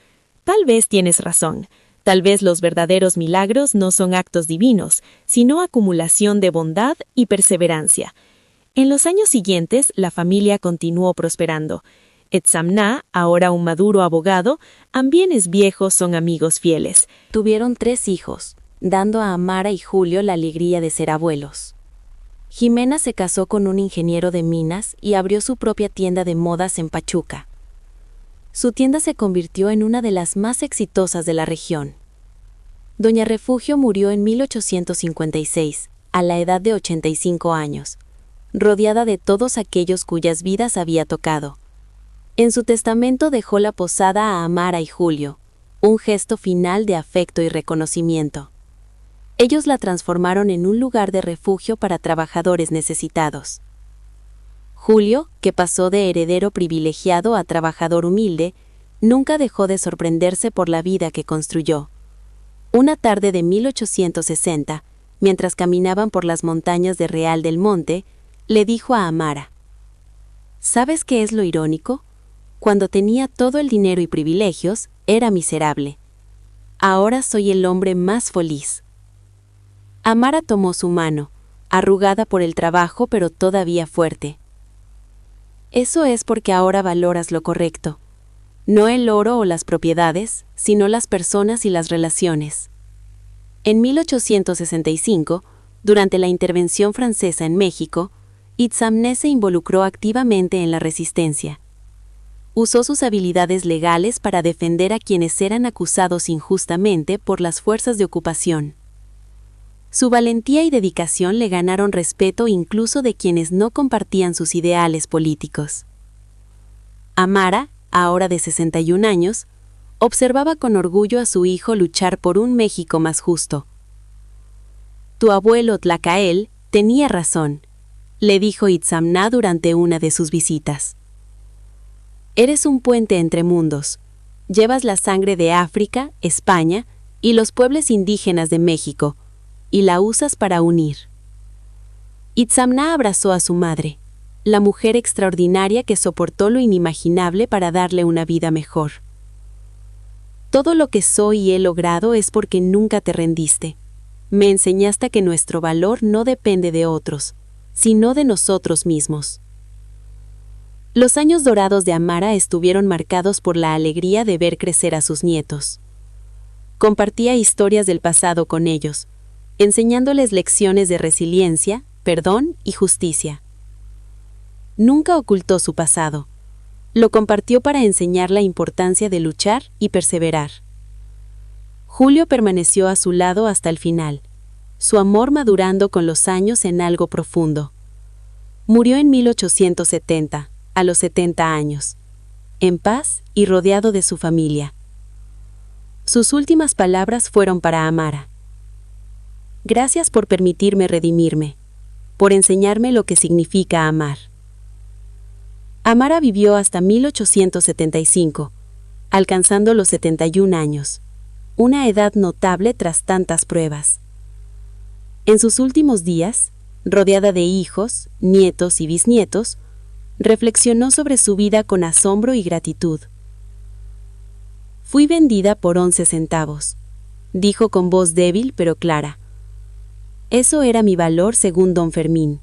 «Tal vez tienes razón. Tal vez los verdaderos milagros no son actos divinos, sino acumulación de bondad y perseverancia». En los años siguientes, la familia continuó prosperando. Etzamná, ahora un maduro abogado, ambienes viejos son amigos fieles. Tuvieron 3 hijos, dando a Amara y Julio la alegría de ser abuelos. Jimena se casó con un ingeniero de minas y abrió su propia tienda de modas en Pachuca. Su tienda se convirtió en una de las más exitosas de la región. Doña Refugio murió en 1856, a la edad de 85 años, rodeada de todos aquellos cuyas vidas había tocado. En su testamento dejó la posada a Amara y Julio, un gesto final de afecto y reconocimiento. Ellos la transformaron en un lugar de refugio para trabajadores necesitados. Julio, que pasó de heredero privilegiado a trabajador humilde, nunca dejó de sorprenderse por la vida que construyó. Una tarde de 1860, mientras caminaban por las montañas de Real del Monte, le dijo a Amara: ¿sabes qué es lo irónico? Cuando tenía todo el dinero y privilegios, era miserable. Ahora soy el hombre más feliz. Amara tomó su mano, arrugada por el trabajo pero todavía fuerte. Eso es porque ahora valoras lo correcto. No el oro o las propiedades, sino las personas y las relaciones. En 1865, durante la intervención francesa en México, Itzamné se involucró activamente en la resistencia. Usó sus habilidades legales para defender a quienes eran acusados injustamente por las fuerzas de ocupación. Su valentía y dedicación le ganaron respeto incluso de quienes no compartían sus ideales políticos. Amara, ahora de 61 años, observaba con orgullo a su hijo luchar por un México más justo. «Tu abuelo Tlacael tenía razón», le dijo Itzamná durante una de sus visitas. «Eres un puente entre mundos. Llevas la sangre de África, España y los pueblos indígenas de México, y la usas para unir». Itzamná abrazó a su madre, la mujer extraordinaria que soportó lo inimaginable para darle una vida mejor. «Todo lo que soy y he logrado es porque nunca te rendiste. Me enseñaste que nuestro valor no depende de otros, sino de nosotros mismos». Los años dorados de Amara estuvieron marcados por la alegría de ver crecer a sus nietos. Compartía historias del pasado con ellos, enseñándoles lecciones de resiliencia, perdón y justicia. Nunca ocultó su pasado. Lo compartió para enseñar la importancia de luchar y perseverar. Julio permaneció a su lado hasta el final, su amor madurando con los años en algo profundo. Murió en 1870, a los 70 años, en paz y rodeado de su familia. Sus últimas palabras fueron para Amara: «Gracias por permitirme redimirme, por enseñarme lo que significa amar». Amara vivió hasta 1875, alcanzando los 71 años, una edad notable tras tantas pruebas. En sus últimos días, rodeada de hijos, nietos y bisnietos, reflexionó sobre su vida con asombro y gratitud. «Fui vendida por 11 centavos», dijo con voz débil pero clara. «Eso era mi valor según don Fermín.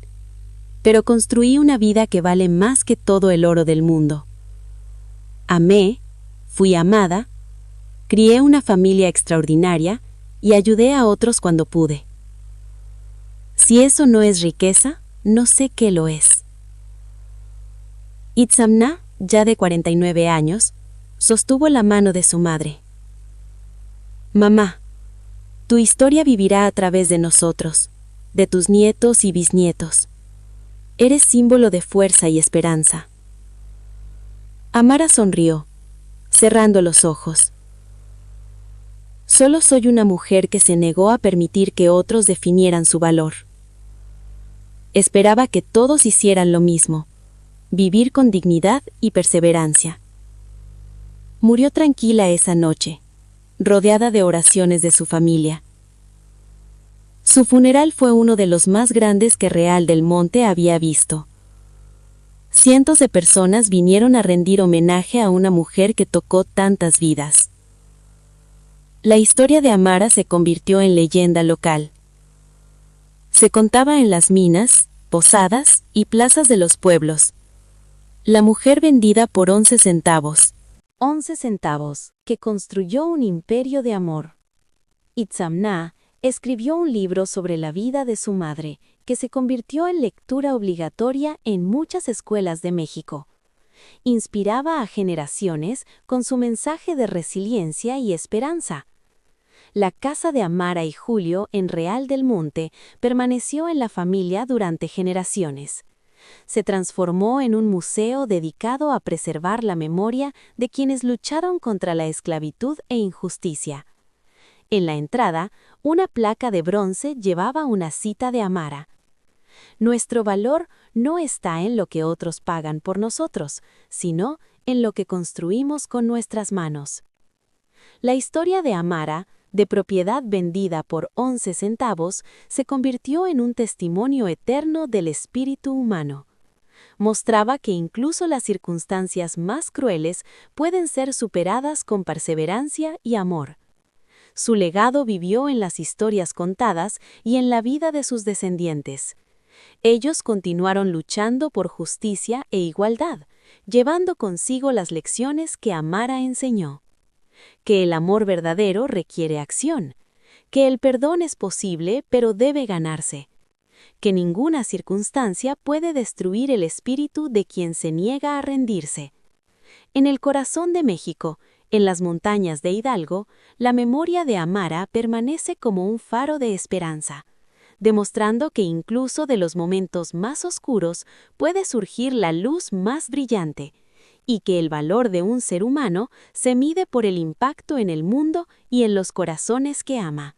Pero construí una vida que vale más que todo el oro del mundo. Amé, fui amada, crié una familia extraordinaria y ayudé a otros cuando pude. Si eso no es riqueza, no sé qué lo es». Itzamná, ya de 49 años, sostuvo la mano de su madre. «Mamá, tu historia vivirá a través de nosotros, de tus nietos y bisnietos. Eres símbolo de fuerza y esperanza». Amara sonrió, cerrando los ojos. «Solo soy una mujer que se negó a permitir que otros definieran su valor. Esperaba que todos hicieran lo mismo, vivir con dignidad y perseverancia». Murió tranquila esa noche, rodeada de oraciones de su familia. Su funeral fue uno de los más grandes que Real del Monte había visto. Cientos de personas vinieron a rendir homenaje a una mujer que tocó tantas vidas. La historia de Amara se convirtió en leyenda local. Se contaba en las minas, posadas y plazas de los pueblos. La mujer vendida por 11 centavos. 11 centavos, que construyó un imperio de amor. Itzamná escribió un libro sobre la vida de su madre, que se convirtió en lectura obligatoria en muchas escuelas de México. inspiraba a generaciones con su mensaje de resiliencia y esperanza. La casa de Amara y Julio en Real del Monte permaneció en la familia durante generaciones. Se transformó en un museo dedicado a preservar la memoria de quienes lucharon contra la esclavitud e injusticia. En la entrada, una placa de bronce llevaba una cita de Amara. Nuestro valor no está en lo que otros pagan por nosotros, sino en lo que construimos con nuestras manos. La historia de Amara, de propiedad vendida por 11 centavos, se convirtió en un testimonio eterno del espíritu humano. Mostraba que incluso las circunstancias más crueles pueden ser superadas con perseverancia y amor. Su legado vivió en las historias contadas y en la vida de sus descendientes. Ellos continuaron luchando por justicia e igualdad, llevando consigo las lecciones que Amara enseñó. Que el amor verdadero requiere acción, que el perdón es posible pero debe ganarse, que ninguna circunstancia puede destruir el espíritu de quien se niega a rendirse. En el corazón de México, en las montañas de Hidalgo, la memoria de Amara permanece como un faro de esperanza, demostrando que incluso de los momentos más oscuros puede surgir la luz más brillante, y que el valor de un ser humano se mide por el impacto en el mundo y en los corazones que ama.